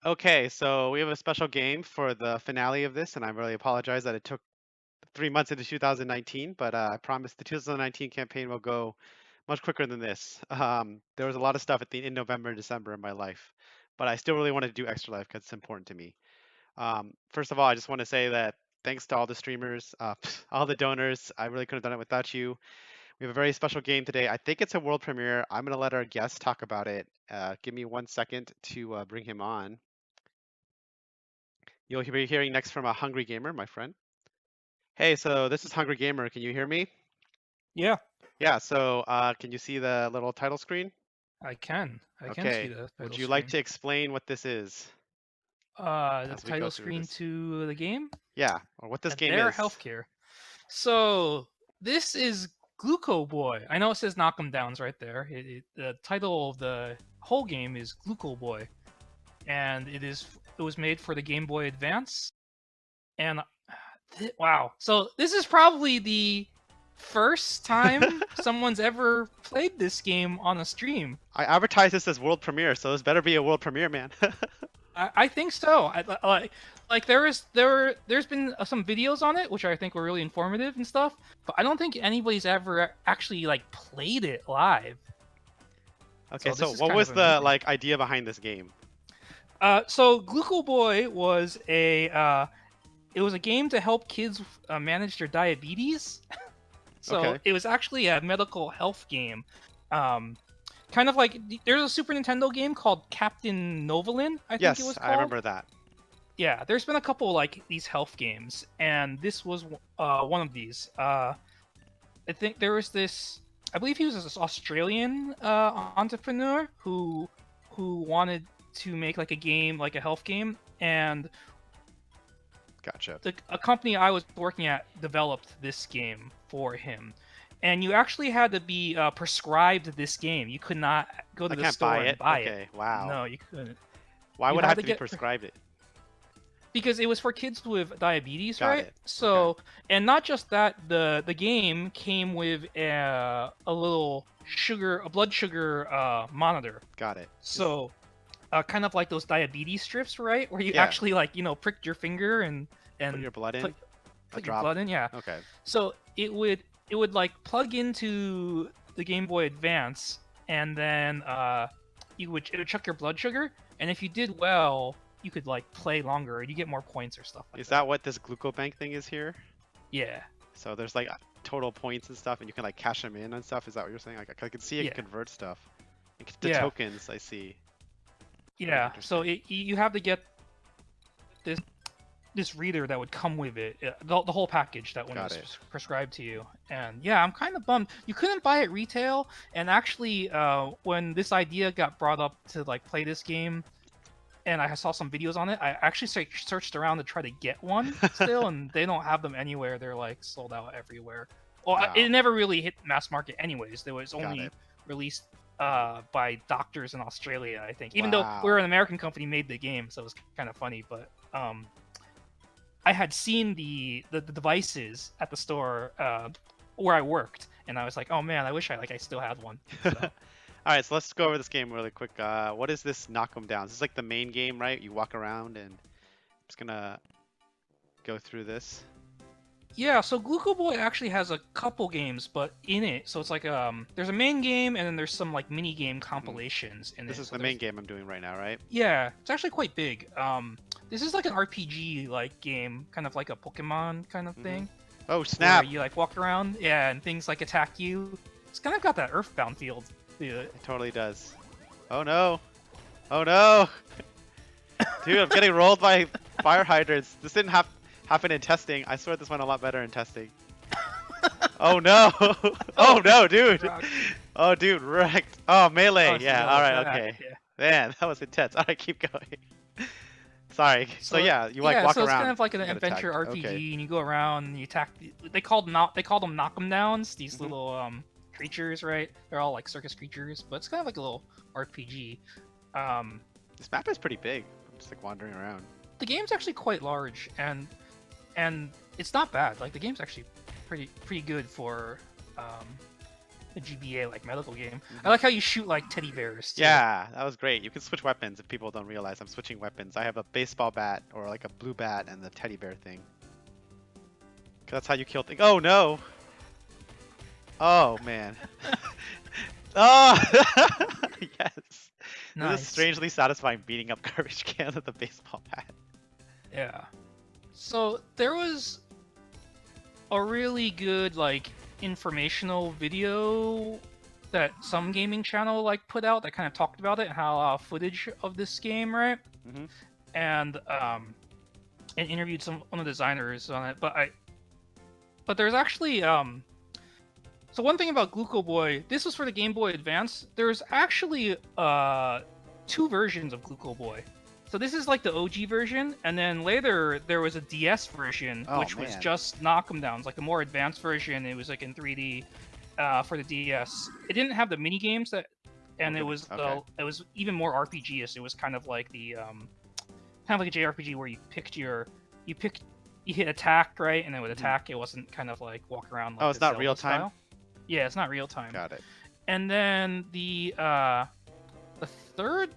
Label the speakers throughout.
Speaker 1: Okay, so we have a special game for the finale of this, and I really apologize that it took 3 months into 2019, but I promise the 2019 campaign will go much quicker than this. There was a lot of stuff in November and December in my life, but I still really wanted to do Extra Life because it's important to me. First of all, I just want to say that thanks to all the streamers, all the donors. I really couldn't have done it without you. We have a very special game today. I think it's a world premiere. I'm going to let our guest talk about it. Give me 1 second to bring him on. You'll be hearing next from a Hungry Gamer, my friend. Hey, so this is Hungry Gamer. Can you hear me?
Speaker 2: Yeah,
Speaker 1: Yeah, so can you see the little title screen?
Speaker 2: I can. I can see
Speaker 1: Okay.
Speaker 2: the
Speaker 1: Would
Speaker 2: title
Speaker 1: you like
Speaker 2: screen.
Speaker 1: to explain what this is
Speaker 2: The
Speaker 1: as we go
Speaker 2: title
Speaker 1: through
Speaker 2: screen
Speaker 1: this?
Speaker 2: to the game,
Speaker 1: Yeah, or what this game
Speaker 2: Their
Speaker 1: is.
Speaker 2: Healthcare. So this is Gluco Boy. I know it says Knock 'em Downs right there. The title of the whole game is Gluco Boy, and it was made for the Game Boy Advance. And wow, so this is probably the first time someone's ever played this game on a stream.
Speaker 1: I advertise this as world premiere, so this better be a world premiere, man.
Speaker 2: I think so. Like there's been some videos on it which I think were really informative and stuff, but I don't think anybody's ever actually like played it live.
Speaker 1: Okay,
Speaker 2: So
Speaker 1: so
Speaker 2: this is
Speaker 1: what
Speaker 2: kind
Speaker 1: was
Speaker 2: of
Speaker 1: the
Speaker 2: amazing.
Speaker 1: idea behind this game?
Speaker 2: So Gluco Boy was it was a game to help kids manage their diabetes. So
Speaker 1: Okay.
Speaker 2: it was actually a medical health game. Um, Kind of like there's a Super Nintendo game called Captain Novolin, I think it
Speaker 1: Yes,
Speaker 2: was
Speaker 1: I
Speaker 2: called.
Speaker 1: remember that.
Speaker 2: Yeah, there's been a couple like these health games, and this was one of these. I think there was this. I believe he was this Australian entrepreneur who wanted to make like a game, like a health game, and
Speaker 1: Gotcha.
Speaker 2: a company I was working at developed this game for him. And you actually had to be prescribed this game. You could not go to
Speaker 1: I
Speaker 2: the
Speaker 1: can't buy
Speaker 2: store and
Speaker 1: it.
Speaker 2: buy it.
Speaker 1: Okay, wow.
Speaker 2: No, you couldn't.
Speaker 1: Why
Speaker 2: You
Speaker 1: would I
Speaker 2: had
Speaker 1: have
Speaker 2: to
Speaker 1: to be
Speaker 2: get
Speaker 1: prescribed it?
Speaker 2: because it was for kids with diabetes,
Speaker 1: Got
Speaker 2: right?
Speaker 1: it. Okay.
Speaker 2: So, and not just that, the game came with a little a blood sugar monitor.
Speaker 1: Got it.
Speaker 2: So, kind of like those diabetes strips, right? Where you
Speaker 1: Yeah,
Speaker 2: actually like pricked your finger
Speaker 1: put
Speaker 2: and
Speaker 1: your blood in,
Speaker 2: put
Speaker 1: a
Speaker 2: put your
Speaker 1: drop.
Speaker 2: blood in, yeah.
Speaker 1: Okay.
Speaker 2: So it would like plug into the Game Boy Advance, and then it would check your blood sugar, and if you did well, you could like play longer, and you get more points or stuff like
Speaker 1: Is
Speaker 2: that.
Speaker 1: that what this glucobank thing is here?
Speaker 2: Yeah,
Speaker 1: So there's like total points and stuff, and you can like cash them in and stuff. Is that what you're saying? Like I can see it can
Speaker 2: yeah,
Speaker 1: convert stuff. The
Speaker 2: yeah,
Speaker 1: tokens I see. Very
Speaker 2: yeah. So
Speaker 1: interesting.
Speaker 2: you have to get this this reader that would come with it, the whole package that when it
Speaker 1: Got
Speaker 2: was
Speaker 1: it.
Speaker 2: prescribed to you. And yeah, I'm kind of bummed you couldn't buy it retail. And actually, when this idea got brought up to like play this game, and I saw some videos on it, I actually searched around to try to get one still, and they don't have them anywhere. They're like sold out everywhere. Well, it
Speaker 1: Wow.
Speaker 2: never really hit mass market anyways. There was
Speaker 1: Got
Speaker 2: only
Speaker 1: it.
Speaker 2: released by doctors in Australia, I think. Even though we're
Speaker 1: Wow.
Speaker 2: an American company made the game, so it was kind of funny. But I had seen the devices at the store where I worked, and I was like, oh man, I wish I still had one. So
Speaker 1: All right, so let's go over this game really quick. What is this knock 'em down? This is like the main game, right? You walk around and I'm just gonna go through this.
Speaker 2: yeah, so Gluco Boy actually has a couple games, but in it, so it's like there's a main game and then there's some like mini game
Speaker 1: Hmm.
Speaker 2: compilations in
Speaker 1: This
Speaker 2: it.
Speaker 1: is
Speaker 2: So
Speaker 1: the main
Speaker 2: there's
Speaker 1: game I'm doing right now, right?
Speaker 2: yeah, it's actually quite big. This is like an RPG like game, kind of like a Pokemon kind of
Speaker 1: Hmm.
Speaker 2: thing,
Speaker 1: Oh,
Speaker 2: where
Speaker 1: snap!
Speaker 2: you like walk around, yeah, and things like attack you. It's kind of got that Earthbound feel to it.
Speaker 1: It totally does. Oh no! Oh no! Dude, I'm getting rolled by fire hydrants. This didn't happen in testing. I swear this went a lot better in testing. Oh no! Oh
Speaker 2: Oh,
Speaker 1: no, dude!
Speaker 2: rock.
Speaker 1: Oh, dude, wrecked. Oh,
Speaker 2: Oh,
Speaker 1: melee. Yeah,
Speaker 2: no,
Speaker 1: alright,
Speaker 2: that
Speaker 1: okay.
Speaker 2: yeah.
Speaker 1: Man, that was intense. Alright, keep going. Sorry. So
Speaker 2: So
Speaker 1: yeah, you like
Speaker 2: yeah,
Speaker 1: walk
Speaker 2: so it's kind
Speaker 1: around
Speaker 2: of like an
Speaker 1: and get
Speaker 2: adventure
Speaker 1: attacked. Okay.
Speaker 2: RPG, and you go around and you attack. They call them knock 'em downs. These
Speaker 1: Hmm.
Speaker 2: little creatures, right? They're all like circus creatures, but it's kind of like a little RPG. Um,
Speaker 1: This map is pretty big. I'm just like wandering around.
Speaker 2: the game's actually quite large, and it's not bad. Like the game's actually pretty good for um a GBA like medical game.
Speaker 1: Mhm.
Speaker 2: I like how you shoot like teddy bears too.
Speaker 1: Yeah, that was great. You can switch weapons if people don't realize I'm switching weapons. I have a baseball bat or like a blue bat and the teddy bear thing. 'Cause that's how you kill things. Oh no! Oh man. Oh! Yes. This is
Speaker 2: Nice.
Speaker 1: strangely satisfying beating up garbage cans with a baseball bat.
Speaker 2: Yeah. So there was a really good like informational video that some gaming channel like put out that kind of talked about it and how footage of this game, right?
Speaker 1: Hmm.
Speaker 2: And interviewed one of the designers on it. But there's actually so one thing about Gluco Boy, this was for the Game Boy Advance. There's actually two versions of Gluco Boy. So this is like the OG version, and then later there was a DS version,
Speaker 1: Oh,
Speaker 2: which was
Speaker 1: man.
Speaker 2: just knock 'em downs, like a more advanced version. It was like in 3D for the DS. It didn't have the mini games and
Speaker 1: Oh,
Speaker 2: it
Speaker 1: really?
Speaker 2: was
Speaker 1: Okay.
Speaker 2: it was even more RPG-ish. It was kind of like the kind of like a JRPG where you hit attack, right, and then with attack it wasn't kind of like walk around like
Speaker 1: Oh, it's
Speaker 2: the
Speaker 1: not
Speaker 2: Zelda
Speaker 1: real time?
Speaker 2: style. Yeah, it's not real time.
Speaker 1: Got it.
Speaker 2: And then the third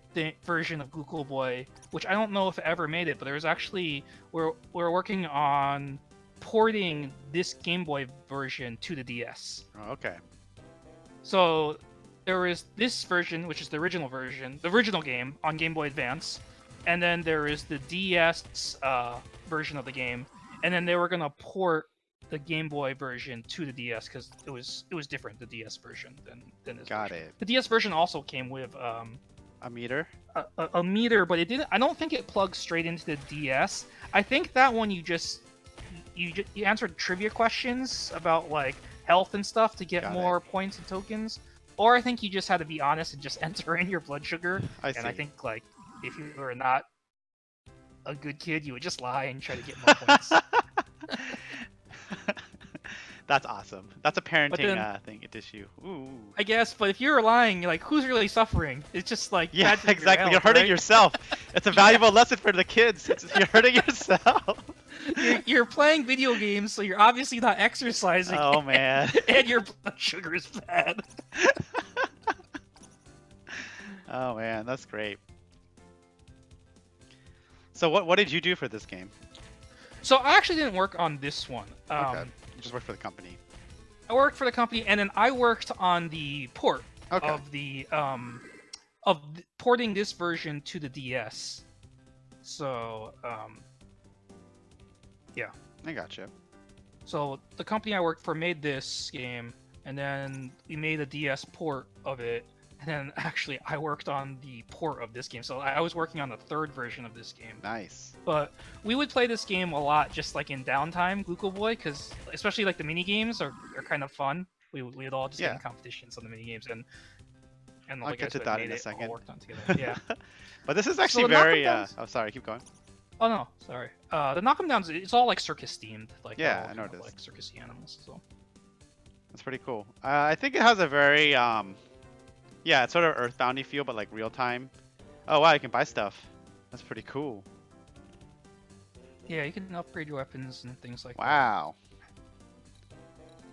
Speaker 2: version of Google Boy, which I don't know if it ever made it, but there was actually we're working on porting this Game Boy version to the DS.
Speaker 1: Oh, okay.
Speaker 2: So there is this version, which is the original version, the original game on Game Boy Advance, and then there is the DS version of the game, and then they were gonna port the Game Boy version to the DS because it was different, the DS version than this
Speaker 1: Got
Speaker 2: version.
Speaker 1: it.
Speaker 2: The DS version also came with
Speaker 1: A meter?
Speaker 2: a meter, but it didn't. I don't think it plugs straight into the DS. I think that one you answered trivia questions about like health and stuff to get
Speaker 1: Got
Speaker 2: more points and tokens, or I think you just had to be honest and just enter in your blood sugar.
Speaker 1: I see.
Speaker 2: And I think like if you were not a good kid, you would just lie and try to get more points.
Speaker 1: That's awesome. That's a parenting
Speaker 2: then-
Speaker 1: thing issue. Ooh.
Speaker 2: I guess, but if you're lying, like who's really suffering? It's just like
Speaker 1: Yeah,
Speaker 2: bad for your
Speaker 1: exactly. You're
Speaker 2: health,
Speaker 1: hurting
Speaker 2: right?
Speaker 1: yourself. It's a valuable lesson for the kids. You're hurting yourself.
Speaker 2: You're playing video games, so you're obviously not exercising.
Speaker 1: Oh man.
Speaker 2: And your blood sugar is bad.
Speaker 1: Oh man, that's great. So what did you do for this game?
Speaker 2: So I actually didn't work on this one.
Speaker 1: Okay. You just worked for the company.
Speaker 2: I worked for the company, and then I worked on the port
Speaker 1: Okay.
Speaker 2: of porting this version to the DS. So
Speaker 1: I gotcha.
Speaker 2: so the company I worked for made this game, and then we made a DS port of it. And then actually I worked on the port of this game. So I was working on the third version of this game.
Speaker 1: Nice.
Speaker 2: But we would play this game a lot just like in downtime, Gluco Boy, because especially like the mini games are kind of fun. We would all just get in competitions on the mini games and
Speaker 1: I'll
Speaker 2: like I
Speaker 1: get to
Speaker 2: said,
Speaker 1: that
Speaker 2: made
Speaker 1: in a
Speaker 2: it,
Speaker 1: second.
Speaker 2: all worked on together. Yeah.
Speaker 1: But this is actually
Speaker 2: the Knock 'em
Speaker 1: very
Speaker 2: Downs-
Speaker 1: oh sorry, keep going.
Speaker 2: Oh no, sorry. The Knock 'em Downs, it's all like circus themed. Like
Speaker 1: Yeah,
Speaker 2: they're all
Speaker 1: I know
Speaker 2: kind
Speaker 1: it
Speaker 2: of,
Speaker 1: is.
Speaker 2: like circusy animals. So
Speaker 1: That's pretty cool. I think it has a very yeah, it's sort of earthboundy feel, but like real time. Oh wow, you can buy stuff. That's pretty cool.
Speaker 2: yeah, you can upgrade your weapons and things like that.
Speaker 1: Wow.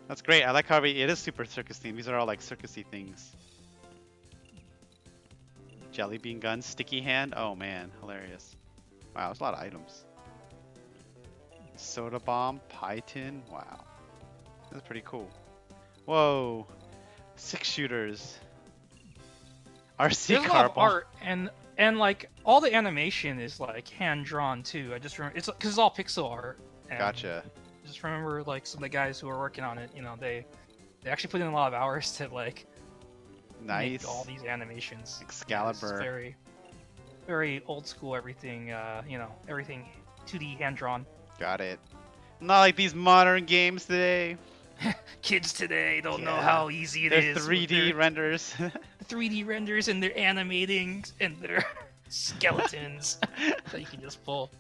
Speaker 1: That's great. I like how it is super circus themed. These are all like circusy things. Jelly bean gun, sticky hand. Oh man, hilarious. Wow, there's a lot of items. Soda bomb, pie tin. Wow. That's pretty cool. Whoa. 6-shooters. RC
Speaker 2: There's a
Speaker 1: car
Speaker 2: lot of art and like all the animation is like hand drawn too. I just remember it's because it's all pixel art. And
Speaker 1: Gotcha.
Speaker 2: I just remember like some of the guys who were working on it. You know, they actually put in a lot of hours to like
Speaker 1: Nice.
Speaker 2: make all these animations.
Speaker 1: Excalibur.
Speaker 2: It's very, very old school. Everything, you know, everything 2D hand drawn.
Speaker 1: Got it. Not like these modern games today.
Speaker 2: Kids today don't know
Speaker 1: Yeah.
Speaker 2: how easy it
Speaker 1: They're
Speaker 2: is.
Speaker 1: 3D renders.
Speaker 2: 3D renders and they're animating and they're skeletons that you can just pull.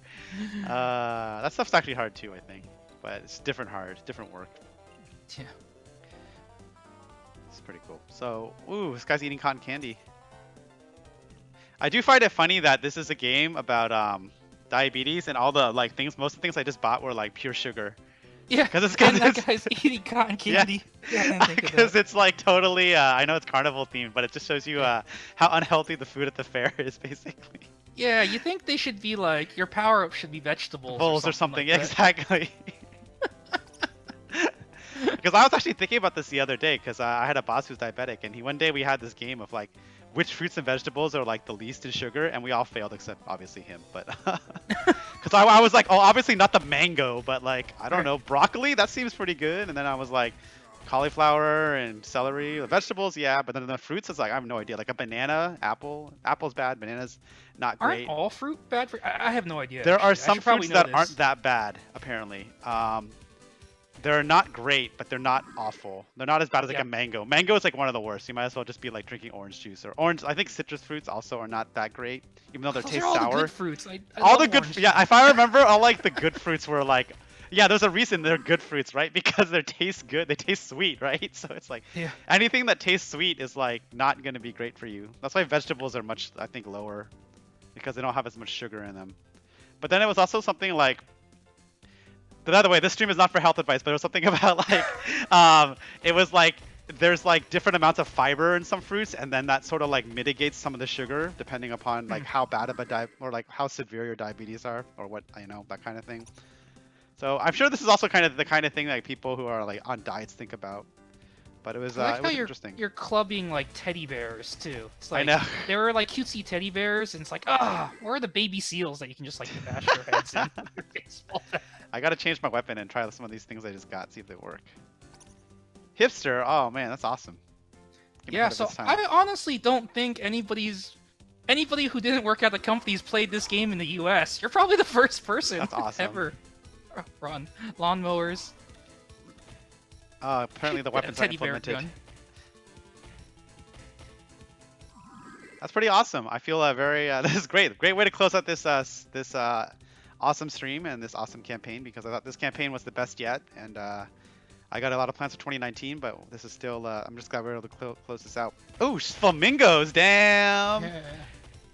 Speaker 1: That stuff's actually hard too, I think. But it's different hard, different work.
Speaker 2: Yeah.
Speaker 1: It's pretty cool. So, ooh, this guy's eating cotton candy. I do find it funny that this is a game about diabetes and all the like things. Most of the things I just bought were like pure sugar.
Speaker 2: Yeah,
Speaker 1: Because it's
Speaker 2: and
Speaker 1: because
Speaker 2: that
Speaker 1: it's
Speaker 2: guy's eating cotton
Speaker 1: yeah,
Speaker 2: candy. Yeah, I didn't think of
Speaker 1: because
Speaker 2: that.
Speaker 1: it's like totally. I know it's carnival themed, but it just shows you
Speaker 2: Yeah.
Speaker 1: how unhealthy the food at the fair is, basically.
Speaker 2: Yeah, you think they should be like your power up should be vegetables or
Speaker 1: Bowls or
Speaker 2: something
Speaker 1: something.
Speaker 2: like
Speaker 1: Yeah,
Speaker 2: that.
Speaker 1: exactly. Because I was actually thinking about this the other day, because I had a boss who's diabetic, and one day we had this game of like which fruits and vegetables are like the least in sugar, and we all failed except obviously him. But because I was like, oh, obviously not the mango, but like I don't
Speaker 2: Right.
Speaker 1: know, broccoli that seems pretty good, and then I was like cauliflower and celery, the vegetables, yeah, but then the fruits, it's like I have no idea. Like a banana, apple's bad, bananas not
Speaker 2: Aren't
Speaker 1: great.
Speaker 2: all fruit bad for? I have no idea
Speaker 1: There are
Speaker 2: actually. I
Speaker 1: some
Speaker 2: should probably
Speaker 1: fruits
Speaker 2: know
Speaker 1: that aren't
Speaker 2: this.
Speaker 1: that bad, apparently. They're not great, but they're not awful. They're not as bad as like
Speaker 2: Yeah.
Speaker 1: a mango. Mango is like one of the worst. You might as well just be like drinking orange juice or orange. I think citrus fruits also are not that great, even though they
Speaker 2: Those are
Speaker 1: taste
Speaker 2: all the good
Speaker 1: sour.
Speaker 2: fruits. I
Speaker 1: All
Speaker 2: love
Speaker 1: the good,
Speaker 2: orange
Speaker 1: yeah.
Speaker 2: juice.
Speaker 1: If I remember, all like the good fruits were like, yeah. There's a reason they're good fruits, right? Because they taste good. They taste sweet, right? So it's like
Speaker 2: Yeah.
Speaker 1: anything that tastes sweet is like not gonna be great for you. That's why vegetables are much, I think, lower because they don't have as much sugar in them. But then it was also something like, by the way, this stream is not for health advice, but it was something about like, it was like there's like different amounts of fiber in some fruits, and then that sort of like mitigates some of the sugar depending upon like
Speaker 2: Hmm.
Speaker 1: how bad of a or like how severe your diabetes are, or what that kind of thing. So I'm sure this is also kind of the kind of thing that people who are like on diets think about. But
Speaker 2: I like
Speaker 1: it
Speaker 2: how
Speaker 1: was interesting.
Speaker 2: you're clubbing like teddy bears too. It's
Speaker 1: I
Speaker 2: like
Speaker 1: know.
Speaker 2: there are like cutesy teddy bears, and it's like where are the baby seals that you can just like bash their heads in with your baseball bat?
Speaker 1: I gotta change my weapon and try some of these things I just got, see if they work. Hipster, oh man, that's awesome. Game
Speaker 2: Yeah,
Speaker 1: ahead of
Speaker 2: so
Speaker 1: its time.
Speaker 2: I honestly don't think anybody who didn't work at the company's played this game in the U.S. You're probably the first person
Speaker 1: That's awesome.
Speaker 2: ever. Run lawnmowers.
Speaker 1: Apparently the weapons are
Speaker 2: Teddy bear
Speaker 1: implemented.
Speaker 2: gun.
Speaker 1: That's pretty awesome. I feel very. This is great. Great way to close out this awesome stream and this awesome campaign, because I thought this campaign was the best yet, and I got a lot of plans for 2019. But this is still. I'm just glad we're able to close this out. Oh, flamingos! Damn.
Speaker 2: Yeah.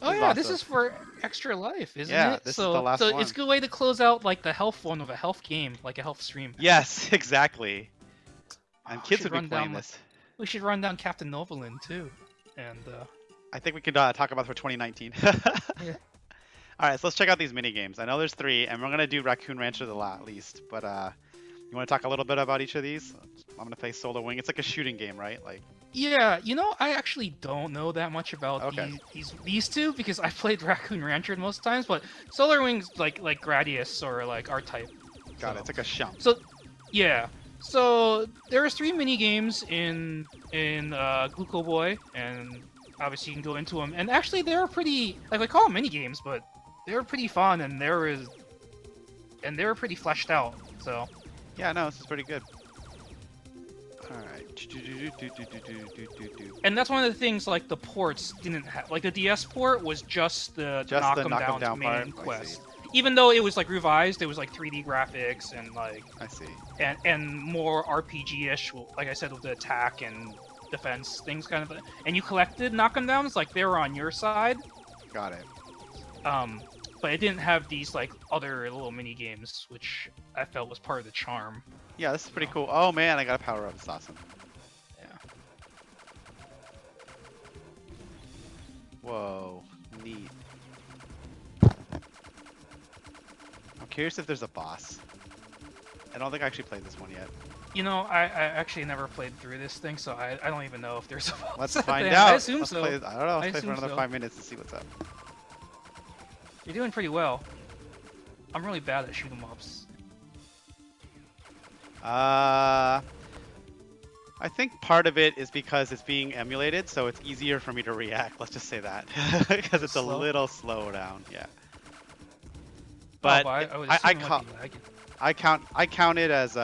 Speaker 2: Oh
Speaker 1: This is
Speaker 2: yeah, this
Speaker 1: awesome.
Speaker 2: is for extra life, isn't
Speaker 1: Yeah,
Speaker 2: it?
Speaker 1: this is the last
Speaker 2: so
Speaker 1: one.
Speaker 2: it's a good way to close out like the health one of a health game, like a health stream.
Speaker 1: Yes, exactly. And
Speaker 2: We
Speaker 1: kids
Speaker 2: should
Speaker 1: would be
Speaker 2: run
Speaker 1: playing
Speaker 2: down.
Speaker 1: this.
Speaker 2: We should run down Captain Novolin too, and
Speaker 1: I think we could talk about it for 2019.
Speaker 2: yeah.
Speaker 1: All right, so let's check out these mini games. I know there's 3, and we're gonna do Raccoon Rancher the least. But you want to talk a little bit about each of these? I'm gonna play Solar Wing. It's like a shooting game, right? Like.
Speaker 2: Yeah, I actually don't know that much about
Speaker 1: Okay.
Speaker 2: these two because I played Raccoon Rancher most times, but Solar Wings like Gradius or like R-Type.
Speaker 1: Got it. It's like a shump.
Speaker 2: So yeah. So there's 3 mini games in Gluco Boy, and obviously you can go into them. And actually they're pretty like I call them mini games, but they're pretty fun and they were pretty fleshed out. So
Speaker 1: Yeah, no, this is pretty good. All right.
Speaker 2: and that's one of the things like the ports didn't have. Like the DS port was just the knock 'em
Speaker 1: knock 'em
Speaker 2: down's
Speaker 1: down
Speaker 2: main
Speaker 1: part. I
Speaker 2: quest.
Speaker 1: see.
Speaker 2: Even though it was like revised, it was like 3D graphics and like
Speaker 1: I see.
Speaker 2: and more RPG-ish. Like I said, with the attack and defense things, kind of. And you collected knock 'em downs, like they were on your side.
Speaker 1: Got it.
Speaker 2: But it didn't have these like other little mini games, which I felt was part of the charm.
Speaker 1: Yeah, this is pretty cool. Oh man, I got a power up. It's awesome.
Speaker 2: Yeah.
Speaker 1: Whoa, neat. I'm curious if there's a boss. I don't think I actually played this one yet.
Speaker 2: I actually never played through this thing, so I don't even know if there's a boss.
Speaker 1: Let's
Speaker 2: at
Speaker 1: find
Speaker 2: the end.
Speaker 1: out.
Speaker 2: I assume
Speaker 1: Let's
Speaker 2: so.
Speaker 1: play, I don't know. Let's
Speaker 2: I
Speaker 1: play for
Speaker 2: assume
Speaker 1: another
Speaker 2: so.
Speaker 1: 5 minutes to see what's up.
Speaker 2: You're doing pretty well. I'm really bad at shoot 'em ups.
Speaker 1: I think part of it is because it's being emulated, so it's easier for me to react. Let's just say that, because it's a
Speaker 2: Slow?
Speaker 1: little slow down. Yeah.
Speaker 2: But
Speaker 1: But
Speaker 2: I would
Speaker 1: I
Speaker 2: assume it might be lagging.
Speaker 1: I count it as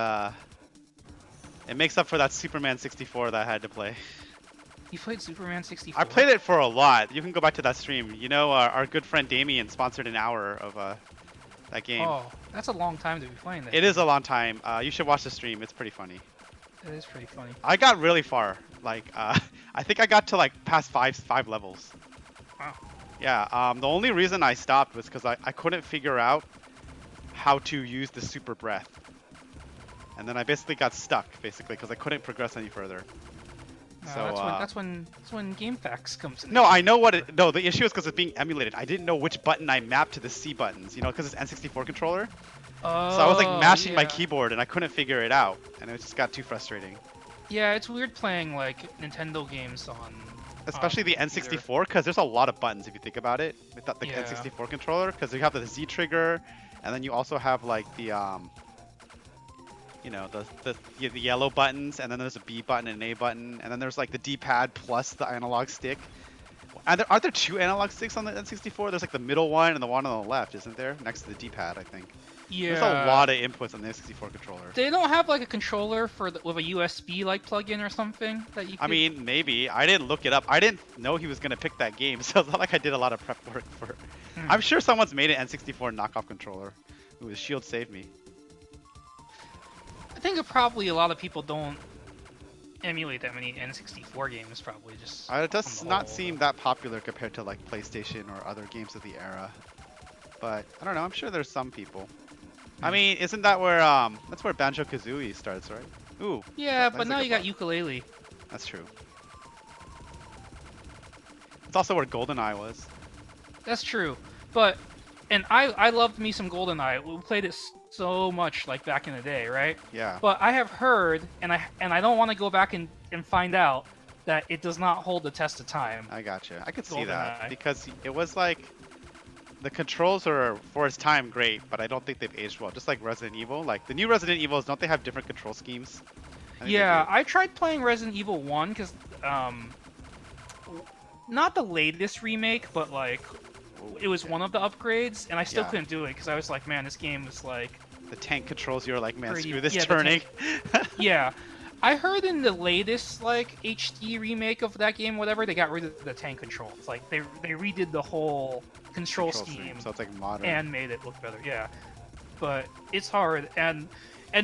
Speaker 1: it makes up for that Superman 64 that I had to play.
Speaker 2: You played Superman 64?
Speaker 1: I played it for a lot. You can go back to that stream. You know, our good friend Damien sponsored an hour of that game.
Speaker 2: Oh, that's a long time to be playing that.
Speaker 1: It is a long time. You should watch the stream. It's pretty funny.
Speaker 2: It is pretty funny.
Speaker 1: I got really far. Like, I think I got to like past five levels.
Speaker 2: Wow.
Speaker 1: Yeah. The only reason I stopped was because I couldn't figure out how to use the super breath. and then I basically got stuck because I couldn't progress any further. So
Speaker 2: that's when GameFAQs comes in.
Speaker 1: no, I know what it. No, the issue is because it's being emulated. I didn't know which button I mapped to the C buttons. You know, because it's N64 controller. So I was like
Speaker 2: Oh
Speaker 1: mashing my
Speaker 2: yeah.
Speaker 1: keyboard and I couldn't figure it out, and it just got too frustrating.
Speaker 2: Yeah, it's weird playing like Nintendo games on
Speaker 1: Especially the
Speaker 2: computer.
Speaker 1: N64, because there's a lot of buttons if you think about it with the
Speaker 2: Yeah.
Speaker 1: N64 controller. Because you have the Z trigger, and then you also have like the you know, the yellow buttons, and then there's a B button and an A button, and then there's like the D-pad plus the analog stick. And aren't there two analog sticks on the N64? There's like the middle one and the one on the left, isn't there? Next to the D-pad, I think.
Speaker 2: Yeah.
Speaker 1: There's a lot of inputs on the N64 controller.
Speaker 2: They don't have like a controller with a USB like plug-in or something that you could...
Speaker 1: I mean, maybe. I didn't look it up. I didn't know he was gonna pick that game, so it's not like I did a lot of prep work for. I'm sure someone's made an N64 knockoff controller. Ooh, the shield saved me.
Speaker 2: I think probably a lot of people don't emulate that many N64 games. Probably just.
Speaker 1: It does not seem that popular compared to like PlayStation or other games of the era. But I don't know. I'm sure there's some people. I mean, isn't that where that's where Banjo-Kazooie starts, right? Ooh.
Speaker 2: Yeah, but
Speaker 1: that's
Speaker 2: now
Speaker 1: like
Speaker 2: you got ukulele.
Speaker 1: That's true. It's also where GoldenEye was.
Speaker 2: That's true, but and I loved me some GoldenEye. We played it so much like back in the day, right?
Speaker 1: Yeah.
Speaker 2: But I have heard, and I don't want to go back and find out that it does not hold the test of time.
Speaker 1: I gotcha. I could see that
Speaker 2: GoldenEye.
Speaker 1: because it was like the controls are for its time great, but I don't think they've aged well. Just like Resident Evil, like the new Resident Evils, don't they have different control schemes?
Speaker 2: Yeah, I tried playing Resident Evil 1 because not the latest remake, but like it was one of the upgrades, and I still couldn't do it because I was like, man, this game is like
Speaker 1: the tank controls. You're like, man,
Speaker 2: pretty,
Speaker 1: screw this
Speaker 2: yeah,
Speaker 1: turning.
Speaker 2: Yeah, I heard in the latest like HD remake of that game, whatever, they got rid of the tank controls. Like they redid the whole control scheme,
Speaker 1: so it's like modern
Speaker 2: and made it look better. Yeah, but it's hard, and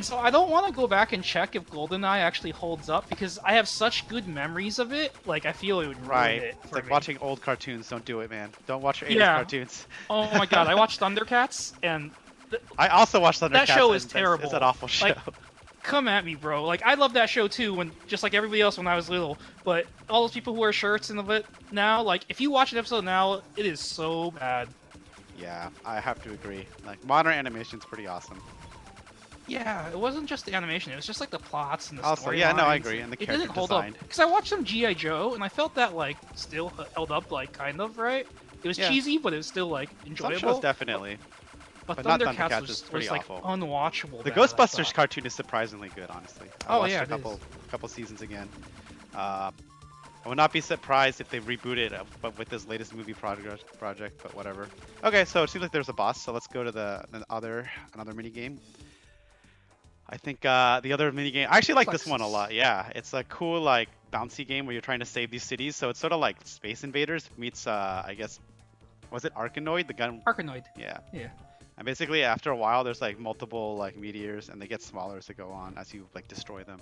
Speaker 2: so I don't want to go back and check if GoldenEye actually holds up because I have such good memories of it. Like I feel it would ruin it
Speaker 1: It's
Speaker 2: for
Speaker 1: like
Speaker 2: me.
Speaker 1: watching old cartoons. Don't do it, man. Don't watch your 80s cartoons.
Speaker 2: Oh my god, I watched Thundercats, and
Speaker 1: I also watched Thundercats.
Speaker 2: that show is terrible.
Speaker 1: It's an awful show.
Speaker 2: Like, come at me, bro. Like I love that show too, when just like everybody else when I was little. But all those people who wear shirts and it now, like if you watch an episode now, it is so bad.
Speaker 1: Yeah, I have to agree. Like modern animation's pretty awesome.
Speaker 2: Yeah, it wasn't just the animation; it was just like the plots and the
Speaker 1: also,
Speaker 2: storylines.
Speaker 1: yeah, no, I agree, and the character
Speaker 2: It didn't hold
Speaker 1: design.
Speaker 2: up because I watched some GI Joe and I felt that like still held up, like kind of right. It was cheesy, but it was still like enjoyable.
Speaker 1: Some shows definitely.
Speaker 2: But
Speaker 1: not
Speaker 2: Thundercats
Speaker 1: was pretty
Speaker 2: like
Speaker 1: awful.
Speaker 2: unwatchable.
Speaker 1: The Ghostbusters cartoon is surprisingly good, honestly. I watched
Speaker 2: yeah,
Speaker 1: a couple seasons again. I would not be surprised if they reboot it, but with this latest movie project. But whatever. Okay, so it seems like there's a boss. So let's go to another mini game. I think the other mini game. I actually like this one a lot. Yeah, it's a cool like bouncy game where you're trying to save these cities. So it's sort of like Space Invaders meets I guess was it Arkanoid, the gun?
Speaker 2: Arkanoid.
Speaker 1: Yeah.
Speaker 2: Yeah.
Speaker 1: And basically, after a while, there's like multiple like meteors, and they get smaller as they go on as you like destroy them.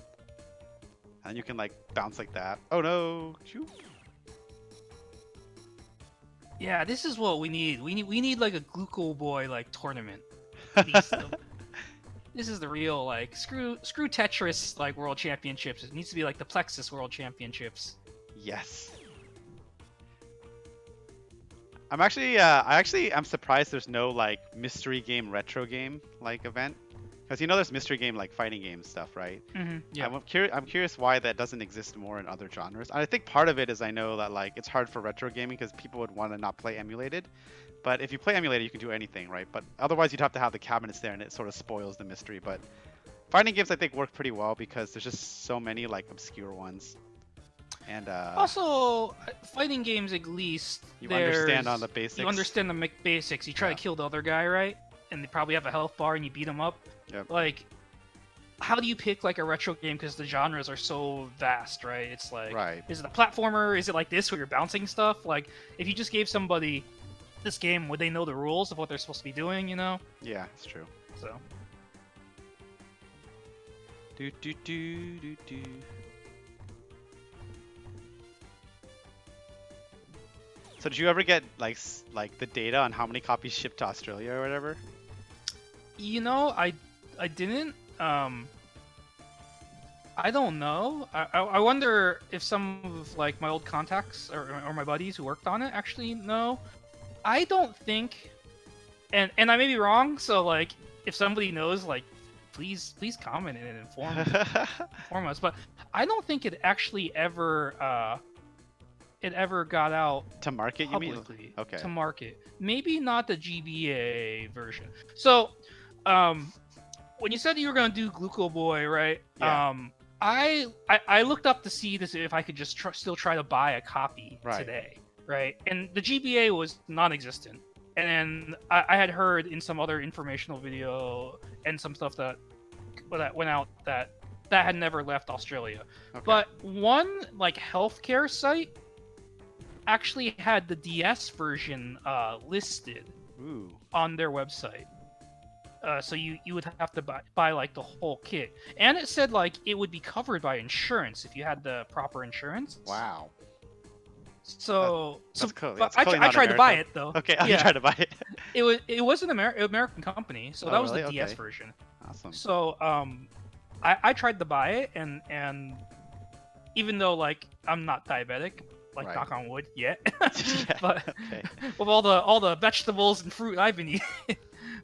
Speaker 1: And you can like bounce like that. Oh no! Shoot.
Speaker 2: Yeah, this is what we need. We need like a Gluco boy like tournament. This is the real like screw Tetris like world championships. It needs to be like the Plexus world championships.
Speaker 1: Yes. I'm actually I'm surprised there's no like mystery game retro game like event, because you know there's mystery game like fighting game stuff, right?
Speaker 2: Yeah.
Speaker 1: I'm curious why that doesn't exist more in other genres. I think part of it is I know that like it's hard for retro gaming because people would want to not play emulated, but if you play emulated you can do anything, right? But otherwise you'd have to have the cabinets there and it sort of spoils the mystery. But fighting games I think work pretty well because there's just so many like obscure ones. And
Speaker 2: also, fighting games at least
Speaker 1: you understand on the basics.
Speaker 2: You understand the basics. You try to kill the other guy, right? And they probably have a health bar, and you beat him up.
Speaker 1: Yep.
Speaker 2: Like, how do you pick like a retro game because the genres are so vast, right? It's like, is it a platformer? Is it like this where you're bouncing stuff? Like, if you just gave somebody this game, would they know the rules of what they're supposed to be doing? You know?
Speaker 1: Yeah, it's true.
Speaker 2: So.
Speaker 1: Do do do do do. So did you ever get like the data on how many copies shipped to Australia or whatever?
Speaker 2: You know, I didn't. I don't know. I wonder if some of like my old contacts or my buddies who worked on it actually know. I don't think, and I may be wrong. So like, if somebody knows, like, please comment and inform us. But I don't think it ever got out
Speaker 1: To market, you mean?
Speaker 2: publicly
Speaker 1: Okay.
Speaker 2: to market. Maybe not the GBA version. So, when you said you were gonna do Gluco Boy, right?
Speaker 1: Yeah.
Speaker 2: I looked up to see this if I could just still try to buy a copy
Speaker 1: Right.
Speaker 2: today, right? And the GBA was non-existent. And then I had heard in some other informational video and some stuff that went out that had never left Australia.
Speaker 1: Okay.
Speaker 2: But one like healthcare site actually had the DS version listed
Speaker 1: Ooh.
Speaker 2: on their website. So you would have to buy like the whole kit, and it said like it would be covered by insurance if you had the proper insurance.
Speaker 1: Wow.
Speaker 2: So
Speaker 1: That's cool.
Speaker 2: but
Speaker 1: That's clearly
Speaker 2: I
Speaker 1: not
Speaker 2: tried to buy it
Speaker 1: American.
Speaker 2: though.
Speaker 1: Okay, you
Speaker 2: Yeah,
Speaker 1: tried to buy it.
Speaker 2: it was an American company, so
Speaker 1: Oh,
Speaker 2: that was
Speaker 1: really?
Speaker 2: the DS
Speaker 1: Okay.
Speaker 2: version.
Speaker 1: Awesome.
Speaker 2: So I tried to buy it, and even though like I'm not diabetic, like
Speaker 1: Right.
Speaker 2: knock on wood yet,
Speaker 1: Yeah,
Speaker 2: but
Speaker 1: okay.
Speaker 2: with all the vegetables and fruit I've been eating,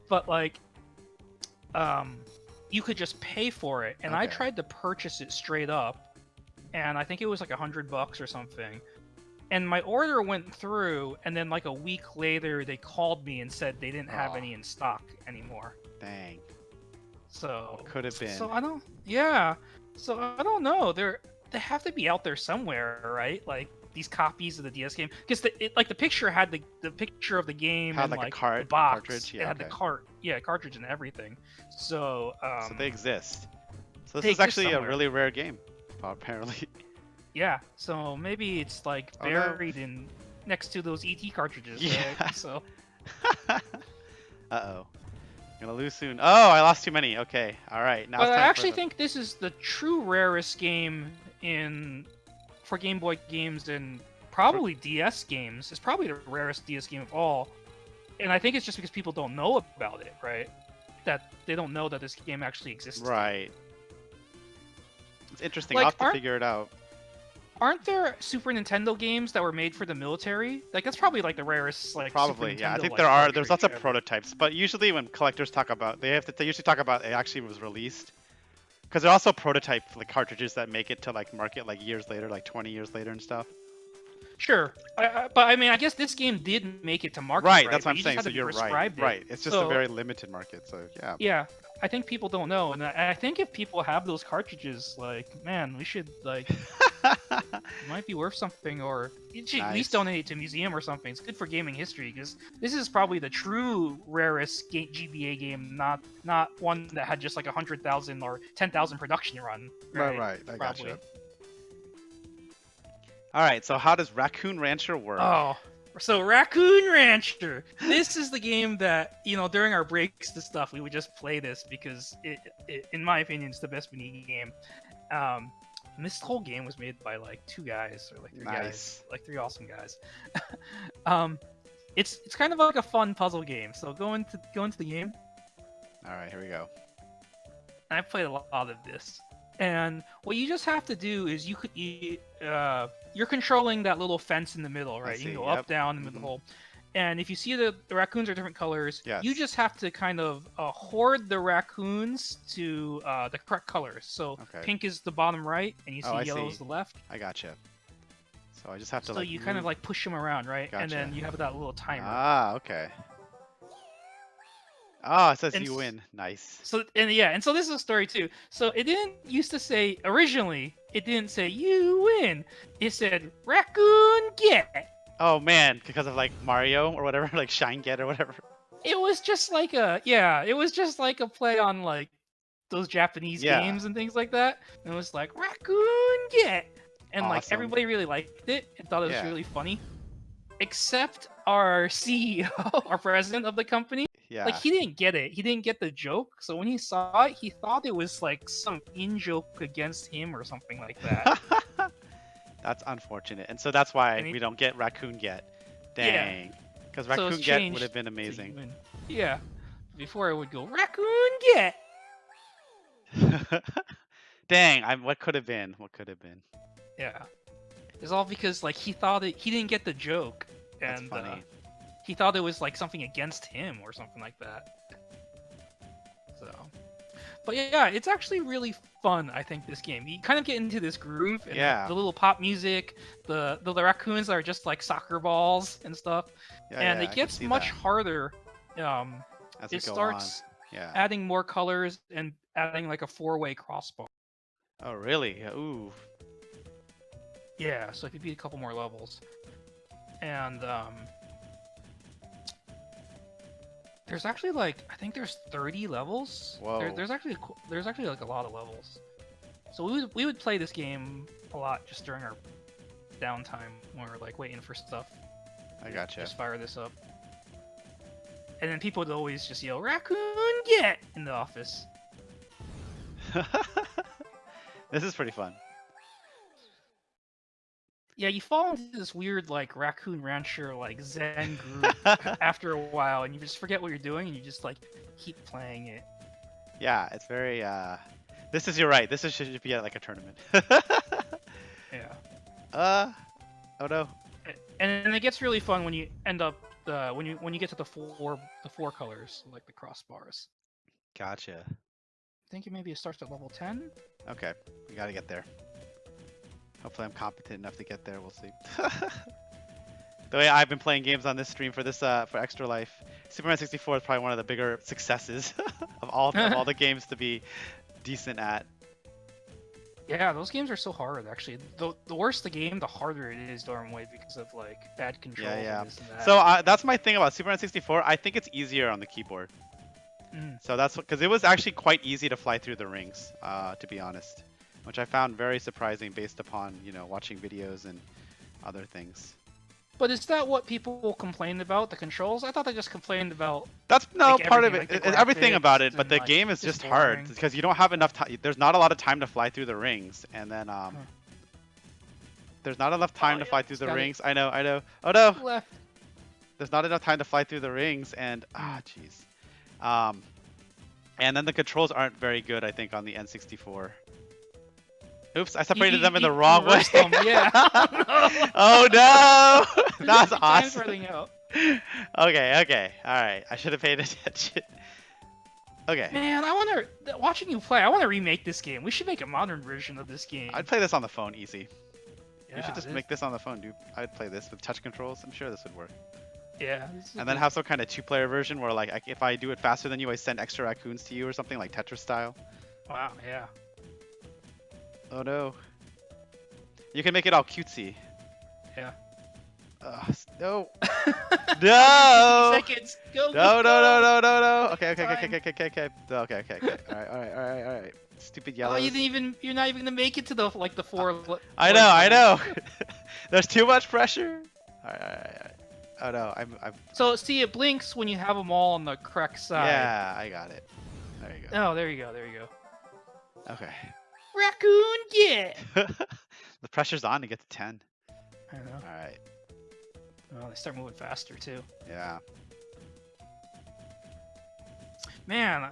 Speaker 2: but like you could just pay for it, and I
Speaker 1: Okay.
Speaker 2: tried to purchase it straight up, and I think it was like $100 or something. And my order went through, and then like a week later, they called me and said they didn't have
Speaker 1: Aw.
Speaker 2: any in stock anymore.
Speaker 1: Dang.
Speaker 2: So
Speaker 1: Could have been.
Speaker 2: So I don't. Yeah. So I don't know. They have to be out there somewhere, right? Like these copies of the DS game, because like the picture had the picture of the game
Speaker 1: Had
Speaker 2: and
Speaker 1: like a
Speaker 2: like
Speaker 1: cart,
Speaker 2: the box.
Speaker 1: cartridge?
Speaker 2: It
Speaker 1: Yeah,
Speaker 2: had the
Speaker 1: okay.
Speaker 2: cartridge and everything. So
Speaker 1: So they exist. So this
Speaker 2: they
Speaker 1: is actually
Speaker 2: exist
Speaker 1: a
Speaker 2: somewhere.
Speaker 1: really rare game, apparently.
Speaker 2: Yeah. So maybe it's like
Speaker 1: Oh, no.
Speaker 2: buried in next to those ET cartridges.
Speaker 1: Yeah.
Speaker 2: Right? So
Speaker 1: Uh-oh. Gonna lose soon. Oh, I lost too many. Okay. All right. Now
Speaker 2: but
Speaker 1: it's
Speaker 2: I
Speaker 1: time
Speaker 2: actually
Speaker 1: for the...
Speaker 2: think this is the true rarest game for Game Boy games and probably DS games. It's probably the rarest DS game of all. And I think it's just because people don't know about it, right? That they don't know that this game actually exists.
Speaker 1: Right. It's interesting.
Speaker 2: Like,
Speaker 1: I'll have to figure it out.
Speaker 2: Aren't there Super Nintendo games that were made for the military? Like that's probably like the rarest like
Speaker 1: Probably,
Speaker 2: Super
Speaker 1: yeah. I
Speaker 2: Nintendo,
Speaker 1: think
Speaker 2: like,
Speaker 1: there are. There's lots
Speaker 2: cartridge
Speaker 1: of
Speaker 2: ever.
Speaker 1: prototypes, but usually when collectors talk about, they usually talk about it actually was released. Because there are also prototype like cartridges that make it to like market like years later, like 20 years later and stuff.
Speaker 2: Sure, but I mean, I guess this game did make it to market,
Speaker 1: Right,
Speaker 2: right?
Speaker 1: that's
Speaker 2: But
Speaker 1: what I'm
Speaker 2: you just
Speaker 1: saying.
Speaker 2: had
Speaker 1: So
Speaker 2: to be
Speaker 1: you're right.
Speaker 2: prescribed it.
Speaker 1: Right. It's just a
Speaker 2: So,
Speaker 1: very limited market. So yeah.
Speaker 2: yeah, I think people don't know, and I think if people have those cartridges, like, man, we should like, it might be worth something, or you should at
Speaker 1: Nice.
Speaker 2: least donate it to a museum or something. It's good for gaming history because this is probably the true rarest GBA game, not one that had just like 100,000 or 10,000 production run.
Speaker 1: Right. I
Speaker 2: Probably.
Speaker 1: gotcha. All right. So how does Raccoon Rancher work?
Speaker 2: Oh, so Raccoon Rancher. This is the game that, during our breaks and stuff, we would just play this because it in my opinion, is the best mini game. And this whole game was made by like two guys or like three guys,
Speaker 1: Nice.
Speaker 2: like three awesome guys. It's kind of like a fun puzzle game. So go into the game.
Speaker 1: All right. Here we go.
Speaker 2: And I played a lot of this. And what you just have to do is you're controlling that little fence in the middle, right? You
Speaker 1: see,
Speaker 2: can go
Speaker 1: yep.
Speaker 2: up, down, in the middle. And if you see the raccoons are different colors,
Speaker 1: Yes.
Speaker 2: you just have to kind of hoard the raccoons to the correct colors. So
Speaker 1: Okay.
Speaker 2: pink is the bottom right, and you see
Speaker 1: Oh, I
Speaker 2: yellow
Speaker 1: see.
Speaker 2: is the left.
Speaker 1: I gotcha. So I just have to
Speaker 2: So
Speaker 1: like.
Speaker 2: you kind of
Speaker 1: move-
Speaker 2: like push them around, right? And
Speaker 1: Gotcha.
Speaker 2: then you have that little timer.
Speaker 1: Ah, okay. Oh, it says
Speaker 2: And
Speaker 1: you
Speaker 2: s-
Speaker 1: win. Nice.
Speaker 2: So and so this is a story too. So it didn't used to say originally. It didn't say you win. It said raccoon get.
Speaker 1: Oh man, because of like Mario or whatever, like Shine Get or whatever.
Speaker 2: It was just like it was just like a play on like those Japanese
Speaker 1: Yeah.
Speaker 2: games and things like that. And it was like raccoon get, and like
Speaker 1: Awesome.
Speaker 2: everybody really liked it and thought it was
Speaker 1: Yeah.
Speaker 2: really funny, except our CEO, our president of the company.
Speaker 1: Yeah.
Speaker 2: Like he didn't get it. He didn't get the joke. So when he saw it, he thought it was like some in joke against him or something like that.
Speaker 1: That's unfortunate, and so that's why
Speaker 2: And he-
Speaker 1: we don't get Raccoon Get.
Speaker 2: Yeah.
Speaker 1: Dang. Because
Speaker 2: So
Speaker 1: Raccoon
Speaker 2: it's
Speaker 1: Get
Speaker 2: changed
Speaker 1: would have been
Speaker 2: to
Speaker 1: amazing.
Speaker 2: even- Yeah. Before it would go raccoon get.
Speaker 1: Dang, what could have been? What could have been?
Speaker 2: Yeah. It's all because like he thought he didn't get the joke,
Speaker 1: That's
Speaker 2: and
Speaker 1: funny.
Speaker 2: he thought it was like something against him or something like that. So, but yeah, it's actually really fun. I think this game. You kind of get into this groove, and
Speaker 1: Yeah.
Speaker 2: the little pop music, the raccoons are just like soccer balls and stuff,
Speaker 1: Yeah,
Speaker 2: and
Speaker 1: yeah,
Speaker 2: it
Speaker 1: I can
Speaker 2: gets
Speaker 1: see
Speaker 2: much
Speaker 1: that
Speaker 2: harder. Um,
Speaker 1: as we
Speaker 2: it
Speaker 1: go on.
Speaker 2: starts
Speaker 1: Yeah.
Speaker 2: adding more colors and adding like a four-way crossbar.
Speaker 1: Oh, really? Ooh.
Speaker 2: Yeah, so if you beat a couple more levels, and there's actually like I think there's 30 levels.
Speaker 1: Whoa.
Speaker 2: There's actually like a lot of levels. So we would play this game a lot just during our downtime when we're like waiting for stuff.
Speaker 1: I gotcha.
Speaker 2: Just fire this up. And then people would always just yell, "Raccoon, get!" in the office.
Speaker 1: This is pretty fun.
Speaker 2: Yeah, you fall into this weird like Raccoon Rancher like Zen group after a while, and you just forget what you're doing, and you just like keep playing it.
Speaker 1: Yeah, it's very you're right. Should be at like a tournament.
Speaker 2: Yeah.
Speaker 1: Oh no.
Speaker 2: And it gets really fun when you end up when you get to the four colors like the crossbars.
Speaker 1: Gotcha.
Speaker 2: I think maybe it starts at level 10.
Speaker 1: Okay, we gotta get there. Hopefully I'm competent enough to get there, we'll see. The way I've been playing games on this stream for this for Extra Life, Superman 64 is probably one of the bigger successes of all the games to be decent at.
Speaker 2: Yeah, those games are so hard actually. The worse the game, the harder it is Darmway because of like bad controls
Speaker 1: Yeah, yeah.
Speaker 2: and this and that.
Speaker 1: So that's my thing about Superman 64. I think it's easier on the keyboard. So that's because it was actually quite easy to fly through the rings, to be honest, which I found very surprising based upon watching videos and other things.
Speaker 2: But is that what people complained about, the controls? I thought they just complained about
Speaker 1: That's
Speaker 2: like,
Speaker 1: part of it.
Speaker 2: like, the
Speaker 1: Everything about
Speaker 2: graphics
Speaker 1: it, but
Speaker 2: and,
Speaker 1: the
Speaker 2: like,
Speaker 1: game is
Speaker 2: just
Speaker 1: just hard
Speaker 2: boring.
Speaker 1: because you don't have enough time. There's not a lot of time to fly through the rings, and then there's not enough time to fly through the rings. I know. Oh no!
Speaker 2: Left.
Speaker 1: There's not enough time to fly through the rings, and jeez. And then the controls aren't very good, I think, on the N64. Oops, I separated them in the wrong way.
Speaker 2: Them, yeah.
Speaker 1: Oh no! That's
Speaker 2: Time's
Speaker 1: awesome.
Speaker 2: running out.
Speaker 1: Okay, alright. I should have paid attention. Okay.
Speaker 2: Man, I wonder, watching you play, I want to remake this game. We should make a modern version of this game.
Speaker 1: I'd play this on the phone easy.
Speaker 2: Yeah,
Speaker 1: You should just make this on the phone, dude. I'd play this with touch controls. I'm sure this would work.
Speaker 2: Yeah.
Speaker 1: And then have some kind of two-player version where, like, if I do it faster than you, I send extra raccoons to you or something, like Tetris style.
Speaker 2: Wow, yeah.
Speaker 1: Oh no. You can make it all cutesy.
Speaker 2: Yeah.
Speaker 1: No. No!
Speaker 2: Seconds. Go,
Speaker 1: No. Okay. Alright. Stupid yellows.
Speaker 2: Oh, you're not even gonna make it to the the four.
Speaker 1: I know. There's too much pressure. Alright. Oh no, I'm.
Speaker 2: So see, it blinks when you have them all on the correct side.
Speaker 1: Yeah, I got it. There you go.
Speaker 2: Oh, there you go.
Speaker 1: Okay.
Speaker 2: Raccoon, get!
Speaker 1: The pressure's on to get to 10.
Speaker 2: I know.
Speaker 1: Alright.
Speaker 2: Oh, they start moving faster too.
Speaker 1: Yeah.
Speaker 2: Man,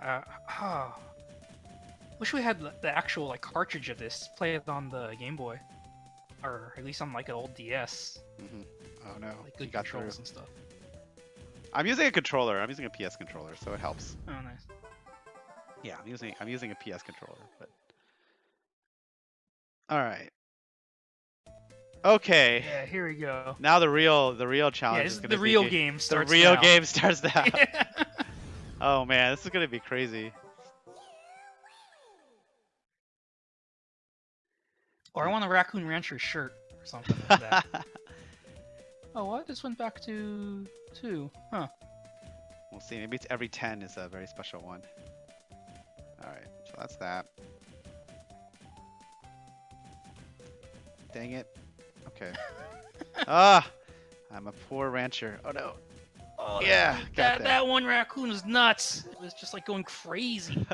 Speaker 2: wish we had the actual like cartridge of this. Play it on the Game Boy, or at least on like an old DS.
Speaker 1: Oh no.
Speaker 2: Like good
Speaker 1: You got
Speaker 2: controls
Speaker 1: through.
Speaker 2: and stuff.
Speaker 1: I'm using a controller. I'm using a PS controller, so it helps.
Speaker 2: Oh, nice.
Speaker 1: Yeah, I'm using a PS controller, but. All right. Okay.
Speaker 2: Yeah, here we go.
Speaker 1: Now the real challenge
Speaker 2: Yeah,
Speaker 1: is
Speaker 2: this
Speaker 1: gonna
Speaker 2: the
Speaker 1: be
Speaker 2: real game starts
Speaker 1: The real
Speaker 2: now.
Speaker 1: game starts now.
Speaker 2: Yeah.
Speaker 1: Oh man, this is gonna be crazy.
Speaker 2: Or I want a Raccoon Rancher shirt or something like that. Oh, what? This went back to 2. Huh.
Speaker 1: We'll see. Maybe it's every 10 is a very special one. All right, so that's that. Dang it. Okay. I'm a poor rancher. Oh no.
Speaker 2: Oh,
Speaker 1: Yeah, got
Speaker 2: that one raccoon was nuts. It was just like going crazy.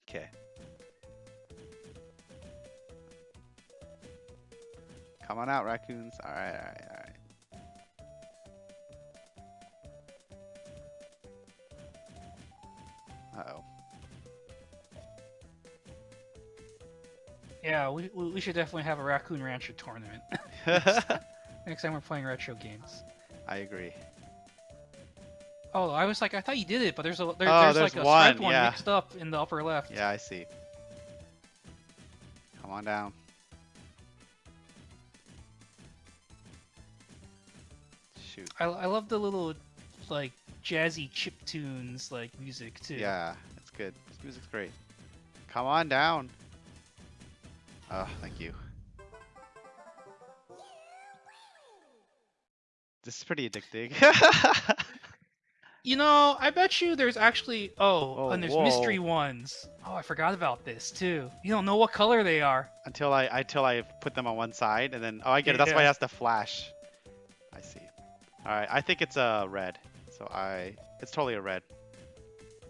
Speaker 1: Okay. Come on out, raccoons. All right. Uh-oh.
Speaker 2: Yeah, we should definitely have a Raccoon Rancher tournament next next time we're playing retro games.
Speaker 1: I agree.
Speaker 2: Oh, I was like, I thought you did it, but
Speaker 1: Oh,
Speaker 2: there's
Speaker 1: there's
Speaker 2: like a striped
Speaker 1: one.
Speaker 2: one
Speaker 1: Yeah.
Speaker 2: mixed up in the upper left.
Speaker 1: Yeah, I see. Come on down. Shoot.
Speaker 2: I love the little like jazzy chip tunes like music too.
Speaker 1: Yeah, it's good. This music's great. Come on down. Oh, thank you. This is pretty addicting.
Speaker 2: You know, I bet you there's actually
Speaker 1: Oh,
Speaker 2: and there's
Speaker 1: whoa.
Speaker 2: mystery ones. Oh, I forgot about this too. You don't know what color they are.
Speaker 1: Until I put them on one side and then I get it. That's why it
Speaker 2: Yeah.
Speaker 1: has to flash. I see. All right, I think it's a red. So it's totally a red.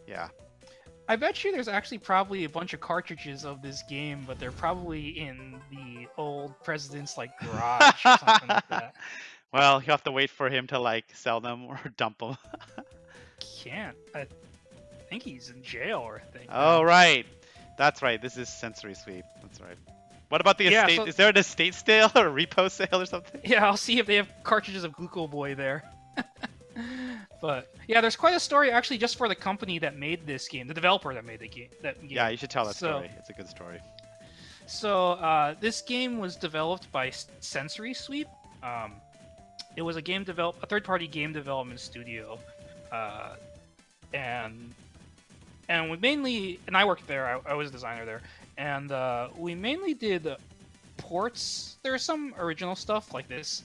Speaker 1: Yeah.
Speaker 2: I bet you there's actually probably a bunch of cartridges of this game, but they're probably in the old president's like garage or something like that.
Speaker 1: Well, you have to wait for him to like sell them or dump them.
Speaker 2: Can't. I think he's in jail or a thing
Speaker 1: Oh,
Speaker 2: now.
Speaker 1: right. That's right. This is sensory sweep. That's right. What about the
Speaker 2: Yeah,
Speaker 1: estate?
Speaker 2: so
Speaker 1: Is there an estate sale or a repo sale or something?
Speaker 2: yeah, I'll see if they have cartridges of Gluco Boy there. But yeah, there's quite a story actually just for the company that made this game, the developer that made the game.
Speaker 1: Yeah, you should tell that
Speaker 2: So-
Speaker 1: story. It's a good story.
Speaker 2: So this game was developed by Sensory Sweep. It was a third-party game development studio, and we mainly, and I worked there. I was a designer there, and we mainly did ports. There was some original stuff like this,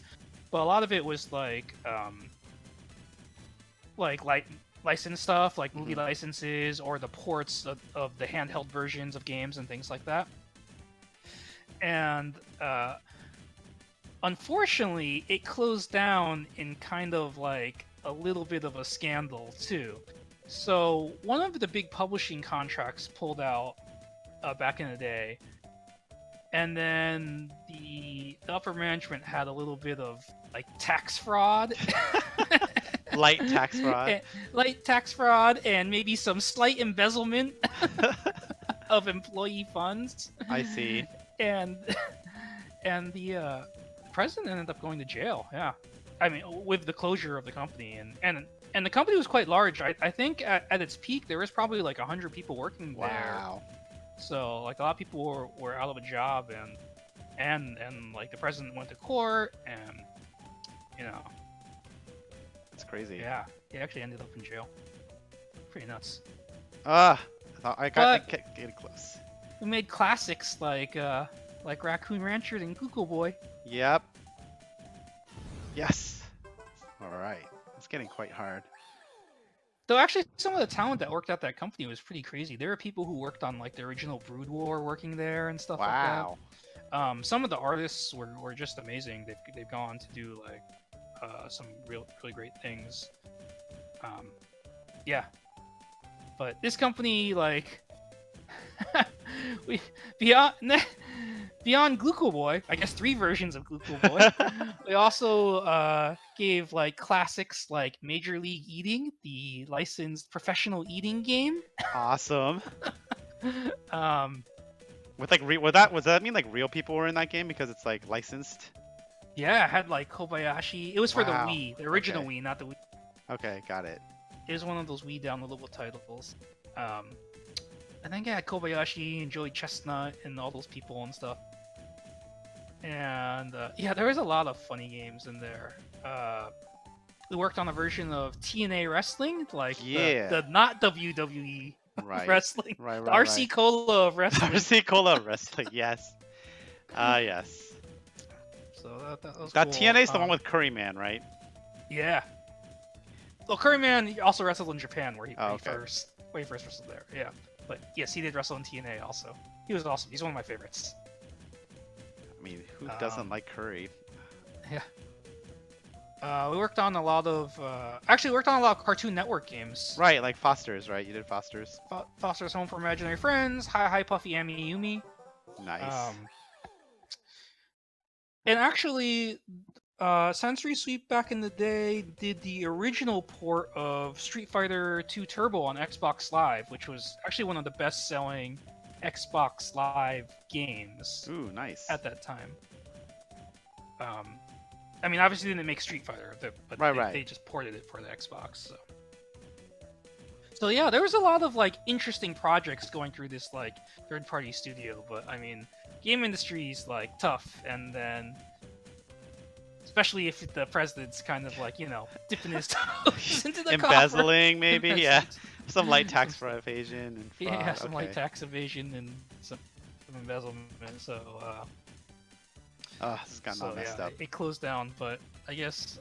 Speaker 2: but a lot of it was like licensed stuff, like movie licenses or the ports of the handheld versions of games and things like that. And unfortunately, it closed down in kind of like a little bit of a scandal too. So one of the big publishing contracts pulled out back in the day, and then the upper management had a little bit of like tax fraud.
Speaker 1: Light tax fraud.
Speaker 2: Light tax fraud and maybe some slight embezzlement of employee funds.
Speaker 1: I see.
Speaker 2: And the president ended up going to jail. Yeah, I mean with the closure of the company, and the company was quite large. I think at its peak there was probably like 100 people working there.
Speaker 1: Wow.
Speaker 2: So like a lot of people were out of a job, and like the president went to court, and you know.
Speaker 1: That's crazy.
Speaker 2: Yeah, he actually ended up in jail. Pretty nuts.
Speaker 1: I thought I kept getting close.
Speaker 2: We made classics like Raccoon Rancher and Gluco Boy.
Speaker 1: Yep. Yes. All right. It's getting quite hard.
Speaker 2: Though actually, some of the talent that worked at that company was pretty crazy. There were people who worked on like the original Brood War working there and stuff
Speaker 1: Wow.
Speaker 2: like that. Some of the artists were just amazing. They've gone on to do like some really great things. Yeah, but this company like we beyond Gluco Boy, I guess 3 versions of Gluco Boy. We also gave like classics like Major League Eating, the licensed professional eating game.
Speaker 1: Awesome.
Speaker 2: Um,
Speaker 1: With like was that mean like real people were in that game because it's like licensed?
Speaker 2: yeah, it had like Kobayashi. It was for the
Speaker 1: Wow.
Speaker 2: Wii, the original
Speaker 1: Okay.
Speaker 2: Wii, not the Wii.
Speaker 1: Okay, got it.
Speaker 2: It was one of those Wii downloadable titles. I think I had Kobayashi and Joey Chestnut and all those people and stuff. And yeah, there was a lot of funny games in there. We worked on a version of TNA wrestling, like
Speaker 1: Yeah.
Speaker 2: the not WWE
Speaker 1: Right.
Speaker 2: wrestling,
Speaker 1: Right,
Speaker 2: the
Speaker 1: right,
Speaker 2: RC Cola of
Speaker 1: right.
Speaker 2: wrestling.
Speaker 1: RC Cola wrestling, yes. Yes.
Speaker 2: So that was
Speaker 1: That
Speaker 2: cool.
Speaker 1: TNA's the one with Curry Man, right?
Speaker 2: Yeah. Well, Curryman also wrestled in Japan, where he
Speaker 1: okay.
Speaker 2: first wrestled there. Yeah, but yes, he did wrestle in TNA also. He was awesome. He's one of my favorites.
Speaker 1: I mean, who doesn't like Curry?
Speaker 2: Yeah. We worked on a lot of actually worked on a lot of Cartoon Network games.
Speaker 1: Right, like Foster's, right? You did Foster's.
Speaker 2: Foster's Home for Imaginary Friends, Hi Hi Puffy Ami Yumi.
Speaker 1: Nice.
Speaker 2: And actually, Sensory Sweep back in the day did the original port of Street Fighter 2 Turbo on Xbox Live, which was actually one of the best-selling Xbox Live games
Speaker 1: Ooh, nice.
Speaker 2: at that time. I mean, obviously they didn't make Street Fighter, but
Speaker 1: Right.
Speaker 2: they just ported it for the Xbox. So yeah, there was a lot of like interesting projects going through this like third-party studio. But I mean, game industry is like tough, and then especially if the president's kind of like dipping his toes into the coffer.
Speaker 1: Embezzling, maybe. Yeah. Some light tax
Speaker 2: Some-
Speaker 1: evasion and fraud.
Speaker 2: Yeah, some
Speaker 1: Okay.
Speaker 2: like tax evasion and some embezzlement. So,
Speaker 1: Oh, this has gotten all messed up.
Speaker 2: it closed down. But I guess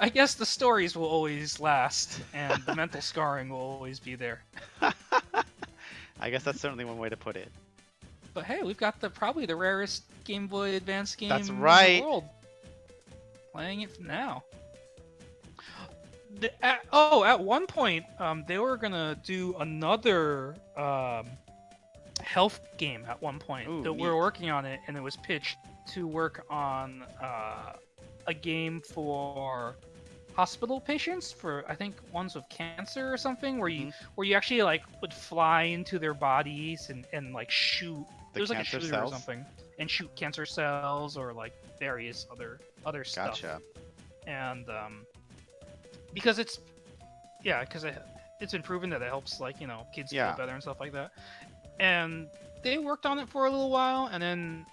Speaker 2: I guess the stories will always last, and the mental scarring will always be there.
Speaker 1: I guess that's certainly one way to put it.
Speaker 2: But hey, we've got probably the rarest Game Boy Advance game
Speaker 1: That's
Speaker 2: in
Speaker 1: right.
Speaker 2: the world. Playing it now. At one point, they were gonna do another health game. At one point,
Speaker 1: Ooh,
Speaker 2: that we're
Speaker 1: neat.
Speaker 2: working on it, and it was pitched to work on a game for hospital patients, for I think ones with cancer or something, where you actually like would fly into their bodies and like shoot.
Speaker 1: The
Speaker 2: It was like a
Speaker 1: cancer
Speaker 2: shooter
Speaker 1: cells?
Speaker 2: or something, and shoot cancer cells or like various other stuff.
Speaker 1: Gotcha.
Speaker 2: And because it's been proven that it helps like kids
Speaker 1: Yeah.
Speaker 2: feel better and stuff like that. And they worked on it for a little while, and then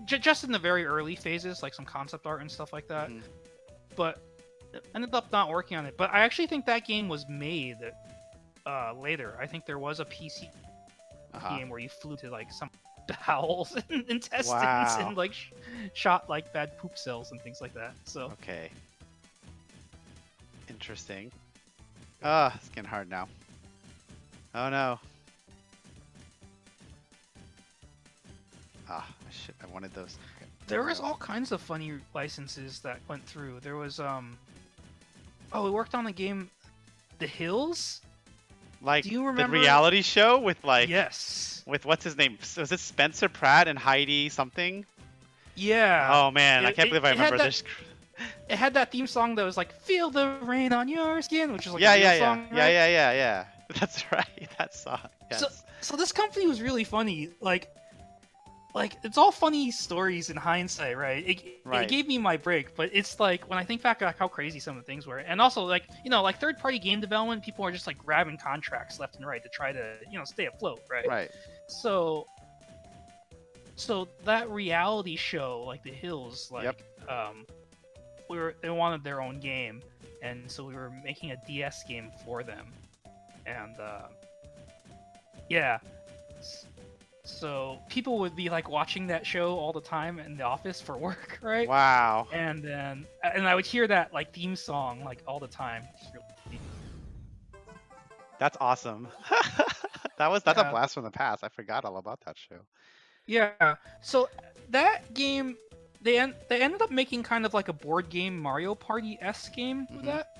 Speaker 2: just in the very early phases, like some concept art and stuff like that.
Speaker 1: Mhm.
Speaker 2: But ended up not working on it. But I actually think that game was made later. I think there was a PC game where you flew to like some bowels and intestines
Speaker 1: Wow.
Speaker 2: and like shot like bad poop cells and things like that. So
Speaker 1: Okay. Interesting. Ah, it's getting hard now. Oh no. Ah, I wanted those. Okay.
Speaker 2: there was all kinds of funny licenses that went through. There was we worked on a game, The Hills.
Speaker 1: Like
Speaker 2: Do you
Speaker 1: the
Speaker 2: remember?
Speaker 1: reality show with like
Speaker 2: Yes.
Speaker 1: with what's his name? Was it Spencer Pratt and Heidi something?
Speaker 2: Yeah.
Speaker 1: Oh man, I
Speaker 2: it-
Speaker 1: can't
Speaker 2: it-
Speaker 1: believe I
Speaker 2: it had
Speaker 1: remember
Speaker 2: that-
Speaker 1: this.
Speaker 2: It had that theme song that was like "Feel the Rain on Your Skin," which is like
Speaker 1: Yeah,
Speaker 2: a real
Speaker 1: yeah, yeah,
Speaker 2: song,
Speaker 1: yeah,
Speaker 2: right?
Speaker 1: yeah. That's right. That song. Yes.
Speaker 2: So this company was really funny. Like it's all funny stories in hindsight, right?
Speaker 1: Right.
Speaker 2: It gave me my break, but it's like when I think back, like how crazy some of the things were, and also like like third-party game development, people are just like grabbing contracts left and right to try to stay afloat, right?
Speaker 1: Right.
Speaker 2: So that reality show, like The Hills, like
Speaker 1: Yep.
Speaker 2: they wanted their own game, and so we were making a DS game for them, and yeah. So people would be like watching that show all the time in the office for work, right?
Speaker 1: Wow.
Speaker 2: And I would hear that like theme song like all the time. It's really-
Speaker 1: That's awesome. That's a
Speaker 2: Yeah.
Speaker 1: blast from the past. I forgot all about that show.
Speaker 2: Yeah. So that game, they ended up making kind of like a board game Mario Party-esque game with
Speaker 1: Mhm.
Speaker 2: that.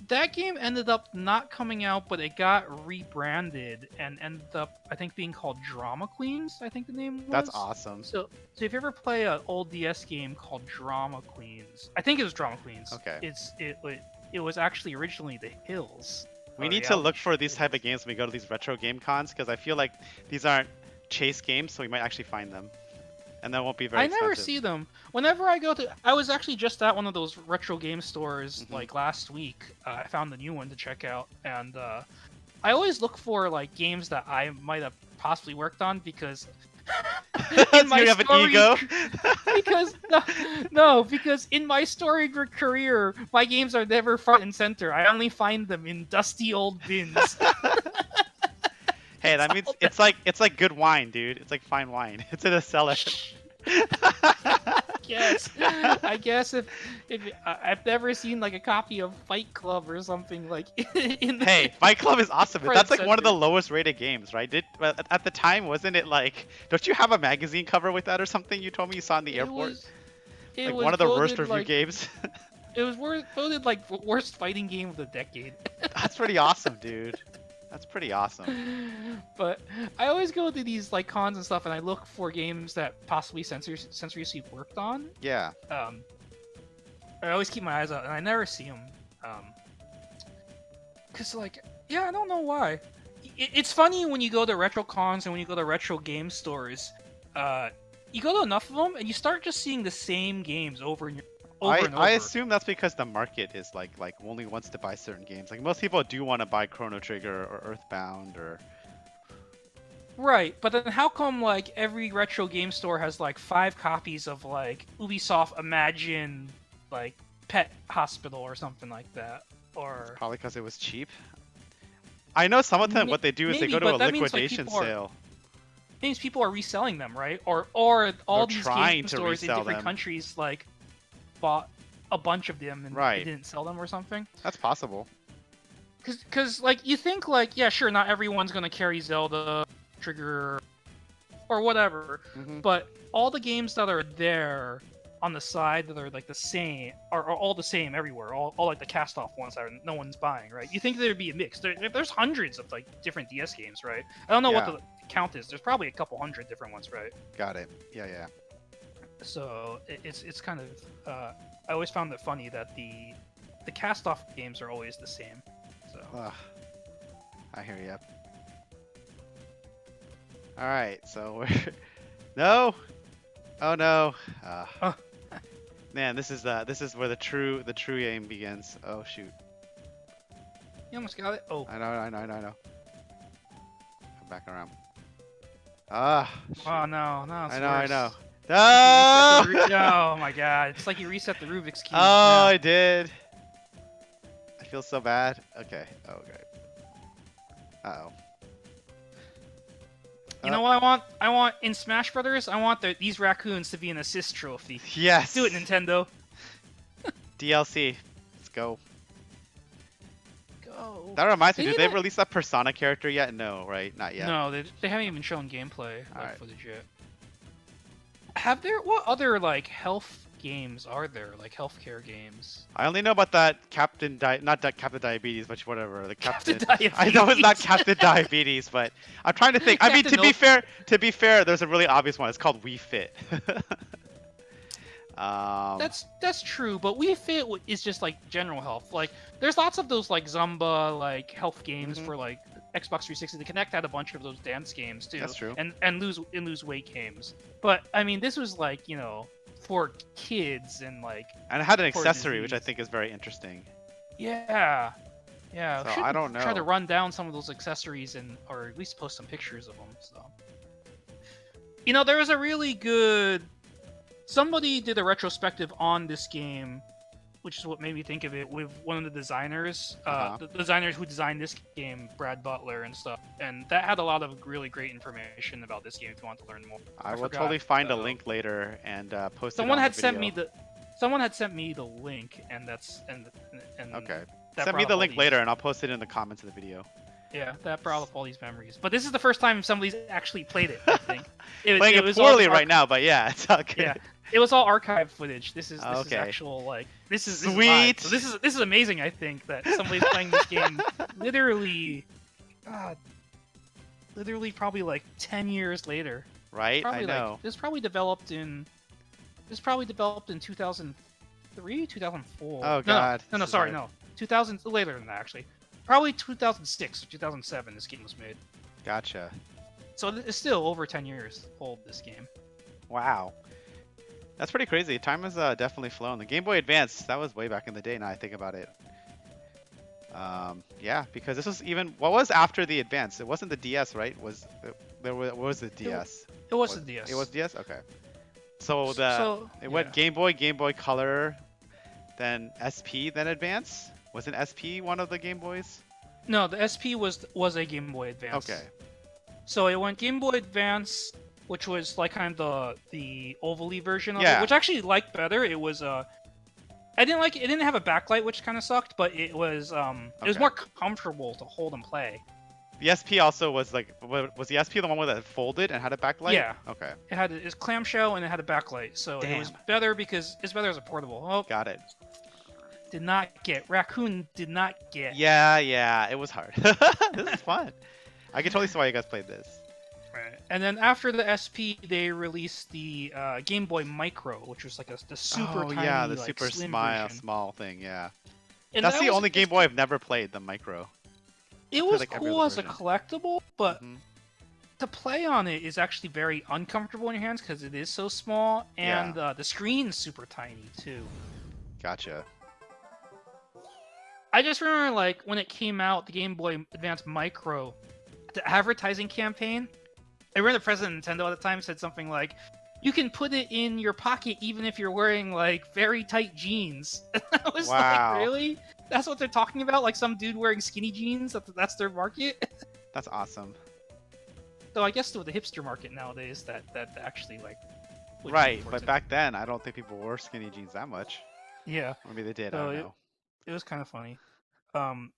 Speaker 2: That game ended up not coming out, but it got rebranded and ended up, I think, being called Drama Queens. I think the name was.
Speaker 1: That's awesome.
Speaker 2: So if you ever play an old DS game called Drama Queens, I think it was Drama Queens.
Speaker 1: Okay.
Speaker 2: It was actually originally The Hills.
Speaker 1: We
Speaker 2: a
Speaker 1: need to
Speaker 2: reality
Speaker 1: look for
Speaker 2: show.
Speaker 1: these type of games when we go to these retro game cons because I feel like these aren't chase games, so we might actually find them, and that won't be very
Speaker 2: I never
Speaker 1: expensive.
Speaker 2: see them. Whenever I go to, I was actually just at one of those retro game stores
Speaker 1: Mhm.
Speaker 2: like last week. I found a new one to check out, and I always look for like games that I might have possibly worked on because in my
Speaker 1: you have an
Speaker 2: story-
Speaker 1: ego.
Speaker 2: because because in my story career, my games are never front and center. I only find them in dusty old bins.
Speaker 1: Hey, that means it's like good wine, dude. It's like fine wine. It's in a cellar.
Speaker 2: Yes, I guess if I've never seen like a copy of Fight Club or something like in the,
Speaker 1: Hey, Fight Club is awesome.
Speaker 2: Front
Speaker 1: That's like one of the
Speaker 2: center.
Speaker 1: lowest rated games, right? At the time, wasn't it like? Don't you have a magazine cover with that or something? You told me you saw in the airport.
Speaker 2: It
Speaker 1: Like
Speaker 2: was
Speaker 1: one of the worst
Speaker 2: voted,
Speaker 1: review
Speaker 2: like,
Speaker 1: games.
Speaker 2: It was voted like worst fighting game of the decade.
Speaker 1: That's pretty awesome, dude. That's pretty awesome.
Speaker 2: But I always go to these like cons and stuff, and I look for games that possibly Sensory Suite worked on.
Speaker 1: Yeah.
Speaker 2: I always keep my eyes out, and I never see them. Cause like, yeah, I don't know why. it's funny when you go to retro cons and when you go to retro game stores. You go to enough of them and you start just seeing the same games over and
Speaker 1: I
Speaker 2: over.
Speaker 1: assume that's because the market is like only wants to buy certain games. Like most people do want to buy Chrono Trigger or Earthbound or
Speaker 2: Right, but then how come like every retro game store has like 5 copies of like Ubisoft Imagine like Pet Hospital or something like that? Or
Speaker 1: probably because it was cheap. I know some of them what they do is they
Speaker 2: maybe,
Speaker 1: go to a
Speaker 2: but that means like
Speaker 1: liquidation sale.
Speaker 2: people are reselling them, right? Or
Speaker 1: They're
Speaker 2: all these
Speaker 1: trying
Speaker 2: game
Speaker 1: to
Speaker 2: stores in
Speaker 1: resell
Speaker 2: different
Speaker 1: them.
Speaker 2: countries like bought a bunch of them and they
Speaker 1: Right.
Speaker 2: didn't sell them or something.
Speaker 1: That's possible.
Speaker 2: Cause like you think like yeah sure not everyone's gonna carry Zelda, Trigger, or whatever,
Speaker 1: Hmm.
Speaker 2: but all the games that are there on the side that are like the same are all the same everywhere. All like the cast off ones that no one's buying, right? You think there'd be a mix? There's hundreds of like different DS games, right? I don't know what
Speaker 1: Yeah.
Speaker 2: the count is. There's probably a couple hundred different ones, right?
Speaker 1: Got it. Yeah, yeah.
Speaker 2: So it's kind of I always found it funny that the cast off games are always the same. So
Speaker 1: Ugh. I hear you. All right, so we're no. Oh no.
Speaker 2: oh,
Speaker 1: Man, this is where the true game begins. Oh shoot.
Speaker 2: you almost got it. Oh,
Speaker 1: I know. Come back around. Ah. Shoot.
Speaker 2: oh no, it's
Speaker 1: I
Speaker 2: worse.
Speaker 1: know.
Speaker 2: It's like you
Speaker 1: Ah!
Speaker 2: reset oh my god, it's like you reset the Rubik's cube.
Speaker 1: Oh,
Speaker 2: now.
Speaker 1: I did. I feel so bad. Okay. Okay. Uh-oh.
Speaker 2: You know what I want? I want in Smash Brothers. I want these raccoons to be an assist trophy.
Speaker 1: Yes.
Speaker 2: Do it, Nintendo.
Speaker 1: DLC. Let's go.
Speaker 2: Go.
Speaker 1: That reminds me,
Speaker 2: They
Speaker 1: did
Speaker 2: need
Speaker 1: they release that Persona character yet? No, right? Not yet.
Speaker 2: No, they haven't even shown gameplay
Speaker 1: Alright.
Speaker 2: footage yet. Have there? What other like health games are there? Like healthcare games?
Speaker 1: I only know about that not that Captain Diabetes, but whatever. The
Speaker 2: Captain
Speaker 1: Captain. I know it's not
Speaker 2: Diabetes.
Speaker 1: Captain Diabetes, but I'm trying to think. I mean,
Speaker 2: Captain
Speaker 1: to be fair, there's a really obvious one. It's called Wii Fit.
Speaker 2: That's true, but Wii Fit is just like general health. Like there's lots of those like Zumba like health games
Speaker 1: Mhm.
Speaker 2: for like Xbox 360. The Kinect had a bunch of those dance games too.
Speaker 1: That's true.
Speaker 2: And lose weight games. But I mean, this was like for kids and like
Speaker 1: And it had an
Speaker 2: for
Speaker 1: accessory, which I
Speaker 2: disease.
Speaker 1: think is very interesting.
Speaker 2: Yeah.
Speaker 1: So
Speaker 2: Should
Speaker 1: I don't
Speaker 2: try to
Speaker 1: know.
Speaker 2: run down some of those accessories or at least post some pictures of them. So there was a really good. Somebody did a retrospective on this game, which is what made me think of it, with one of the designers, the designers who designed this game, Brad Butler and stuff, and that had a lot of really great information about this game if you want to learn more.
Speaker 1: I will
Speaker 2: forgot,
Speaker 1: totally find a
Speaker 2: though.
Speaker 1: link later and post
Speaker 2: Someone
Speaker 1: it on
Speaker 2: had
Speaker 1: the
Speaker 2: sent
Speaker 1: video.
Speaker 2: me someone had sent me the link, and that's and
Speaker 1: Okay.
Speaker 2: that
Speaker 1: Send me
Speaker 2: brought
Speaker 1: the
Speaker 2: up all
Speaker 1: link
Speaker 2: these-
Speaker 1: later and I'll post it in the comments of the video.
Speaker 2: Yeah, that brought up all these memories. But this is the first time somebody's actually played it. I think
Speaker 1: Playing it
Speaker 2: was all
Speaker 1: poorly
Speaker 2: just
Speaker 1: right now, but yeah, it's all good.
Speaker 2: Yeah, it was all archive footage. This is
Speaker 1: Okay.
Speaker 2: actual like this is
Speaker 1: Sweet.
Speaker 2: So this is amazing. I think that somebody's playing this game literally, God, literally probably like 10 years later.
Speaker 1: Right?
Speaker 2: Probably
Speaker 1: I know.
Speaker 2: like this probably developed in 2003, 2004.
Speaker 1: Oh, God.
Speaker 2: No,
Speaker 1: This is
Speaker 2: sorry,
Speaker 1: hard.
Speaker 2: no, 2000 later than that actually. Probably 2006 or 2007. This game was made.
Speaker 1: Gotcha.
Speaker 2: So it's still over 10 years old. This game.
Speaker 1: Wow. That's pretty crazy. Time has definitely flown. The Game Boy Advance, that was way back in the day now I think about it. Yeah, because this was what was after the Advance? It wasn't the DS, right? What was the DS?
Speaker 2: It was the DS.
Speaker 1: It was DS? Okay. So it went
Speaker 2: yeah.
Speaker 1: Game Boy Color, then SP, then Advance? Wasn't SP one of the Game Boys?
Speaker 2: No, the SP was a Game Boy Advance.
Speaker 1: Okay.
Speaker 2: So it went Game Boy Advance, which was like kind of the ovally version of
Speaker 1: Yeah.
Speaker 2: it, which I actually liked better. It was I didn't like it. It didn't have a backlight, which kind of sucked, but it was
Speaker 1: Okay.
Speaker 2: more comfortable to hold and play.
Speaker 1: The SP also was like, was the SP the one that folded and had a backlight?
Speaker 2: Yeah.
Speaker 1: Okay.
Speaker 2: It had its clamshell and it had a backlight, so it was
Speaker 1: Damn.
Speaker 2: better because it's better as a portable. Oh,
Speaker 1: Got it.
Speaker 2: Raccoon did not get.
Speaker 1: Yeah, it was hard. This is fun. I can totally see why you guys played this.
Speaker 2: Right. And then after the SP, they released the Game Boy Micro, which was like the super tiny,
Speaker 1: yeah, the
Speaker 2: like,
Speaker 1: super
Speaker 2: slim
Speaker 1: small
Speaker 2: version.
Speaker 1: small thing, yeah.
Speaker 2: And
Speaker 1: That's
Speaker 2: that
Speaker 1: the
Speaker 2: was-
Speaker 1: only Game Boy I've never played, the Micro.
Speaker 2: It
Speaker 1: played
Speaker 2: was
Speaker 1: like every
Speaker 2: cool
Speaker 1: other
Speaker 2: as a
Speaker 1: version.
Speaker 2: collectible, but
Speaker 1: Hmm.
Speaker 2: to play on it is actually very uncomfortable in your hands because it is so small,
Speaker 1: Yeah,
Speaker 2: and the screen's super tiny too.
Speaker 1: gotcha.
Speaker 2: I just remember like when it came out, the Game Boy Advance Micro, the advertising campaign. I remember the president of Nintendo at the time said something like, "You can put it in your pocket even if you're wearing like very tight jeans." I was like,
Speaker 1: Wow,
Speaker 2: "Really? That's what they're talking about? Like some dude wearing skinny jeans? That's their market?"
Speaker 1: that's awesome.
Speaker 2: So I guess with the hipster market nowadays, that actually like would count
Speaker 1: Right,
Speaker 2: towards
Speaker 1: but
Speaker 2: it.
Speaker 1: back then I don't think people wore skinny jeans that much.
Speaker 2: Yeah.
Speaker 1: Maybe they did. I
Speaker 2: So
Speaker 1: don't
Speaker 2: it,
Speaker 1: know.
Speaker 2: it was kind of funny.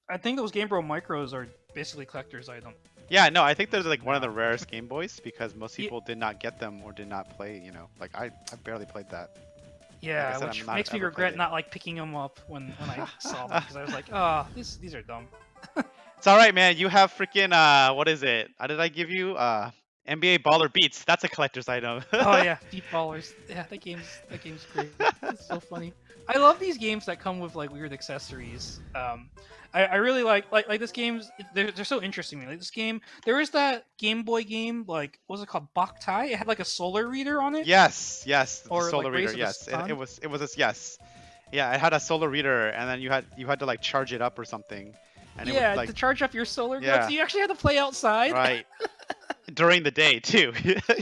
Speaker 2: I think those Game Boy Micros are basically collector's item.
Speaker 1: Yeah, no, I think they're like one of the
Speaker 2: Now.
Speaker 1: rarest Game Boys because most
Speaker 2: Yeah,
Speaker 1: people did not get them or did not play. Like I barely played that. Like I
Speaker 2: yeah,
Speaker 1: said, I'm
Speaker 2: which
Speaker 1: not
Speaker 2: makes me
Speaker 1: ever played
Speaker 2: regret
Speaker 1: it.
Speaker 2: not like picking them up when I saw them because I was like, oh, these are dumb.
Speaker 1: It's all right, man. You have freaking what is it? How did I give you? NBA Baller Beats. That's a collector's item.
Speaker 2: Oh yeah, Deep Ballers. Yeah, that game's great. It's so funny. I love these games that come with like weird accessories. I really like this game's. They're so interesting to me. Like this game, there is that Game Boy game like what was it called? Boktai. It had like a solar reader on it,
Speaker 1: Yes, yes, the
Speaker 2: or
Speaker 1: solar
Speaker 2: like
Speaker 1: reader.
Speaker 2: Race of the
Speaker 1: Yes, it
Speaker 2: Sun.
Speaker 1: was yes. Yeah, it had a solar reader, and then you had to like charge it up or something, and it would
Speaker 2: Yeah,
Speaker 1: like
Speaker 2: to charge up your solar gun. So
Speaker 1: yeah,
Speaker 2: you actually had to play outside.
Speaker 1: right, during the day too.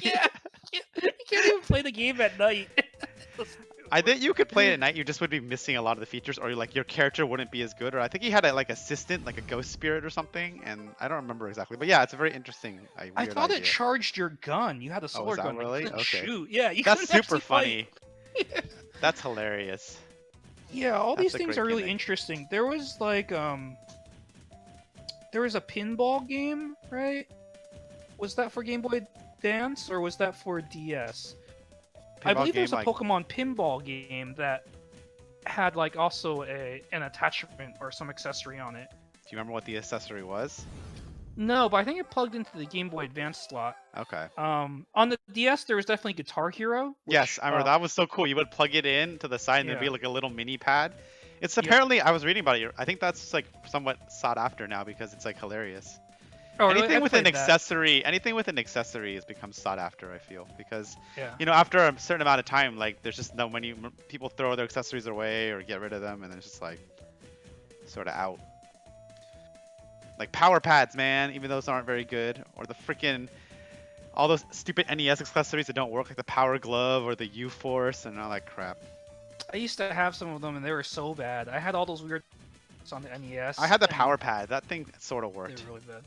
Speaker 2: Yeah, you can't even play the game at night. It was
Speaker 1: I
Speaker 2: funny.
Speaker 1: think you could play it at night. You just would be missing a lot of the features, or like your character wouldn't be as good. Or I think he had a like assistant, like a ghost spirit or something, and I don't remember exactly. But yeah, it's a very interesting,
Speaker 2: I
Speaker 1: weird
Speaker 2: thought it
Speaker 1: idea.
Speaker 2: charged your gun. You had a
Speaker 1: Oh, is
Speaker 2: solar
Speaker 1: that
Speaker 2: gun, but you
Speaker 1: really?
Speaker 2: couldn't
Speaker 1: Okay,
Speaker 2: shoot. Yeah, you
Speaker 1: that's
Speaker 2: couldn't
Speaker 1: super
Speaker 2: actually fight.
Speaker 1: funny. That's hilarious.
Speaker 2: Yeah, all
Speaker 1: That's
Speaker 2: these
Speaker 1: a
Speaker 2: things
Speaker 1: great
Speaker 2: are really
Speaker 1: gimmick.
Speaker 2: interesting. There was like there was a pinball game, right? Was that for Game Boy Advance or was that for DS? I
Speaker 1: Pinball
Speaker 2: believe
Speaker 1: game
Speaker 2: there's a
Speaker 1: like.
Speaker 2: Pokemon pinball game that had like also an attachment or some accessory on it.
Speaker 1: Do you remember what the accessory was?
Speaker 2: No, but I think it plugged into the Game Boy Advance slot.
Speaker 1: Okay.
Speaker 2: On the DS there was definitely Guitar Hero,
Speaker 1: Yes,
Speaker 2: which
Speaker 1: I remember that was so cool. You would plug it in to the side and there'd be
Speaker 2: yeah,
Speaker 1: like a little mini pad. It's
Speaker 2: yep.
Speaker 1: apparently I was reading about it. I think that's like somewhat sought after now because it's like hilarious.
Speaker 2: Oh really?
Speaker 1: Anything
Speaker 2: I
Speaker 1: with an
Speaker 2: played that.
Speaker 1: anything with an accessory has become sought after, I feel, because
Speaker 2: Yeah.
Speaker 1: after a certain amount of time, like there's just no many people throw their accessories away or get rid of them, and then it's just like sort of out. Like power pads, man, even those aren't very good, or the freaking all those stupid NES accessories that don't work, like the Power Glove or the U-Force and all that crap.
Speaker 2: I used to have some of them and they were so bad. I had all those weird on the NES.
Speaker 1: I had the
Speaker 2: and
Speaker 1: Power Pad. That thing sort of
Speaker 2: they
Speaker 1: worked.
Speaker 2: were really bad.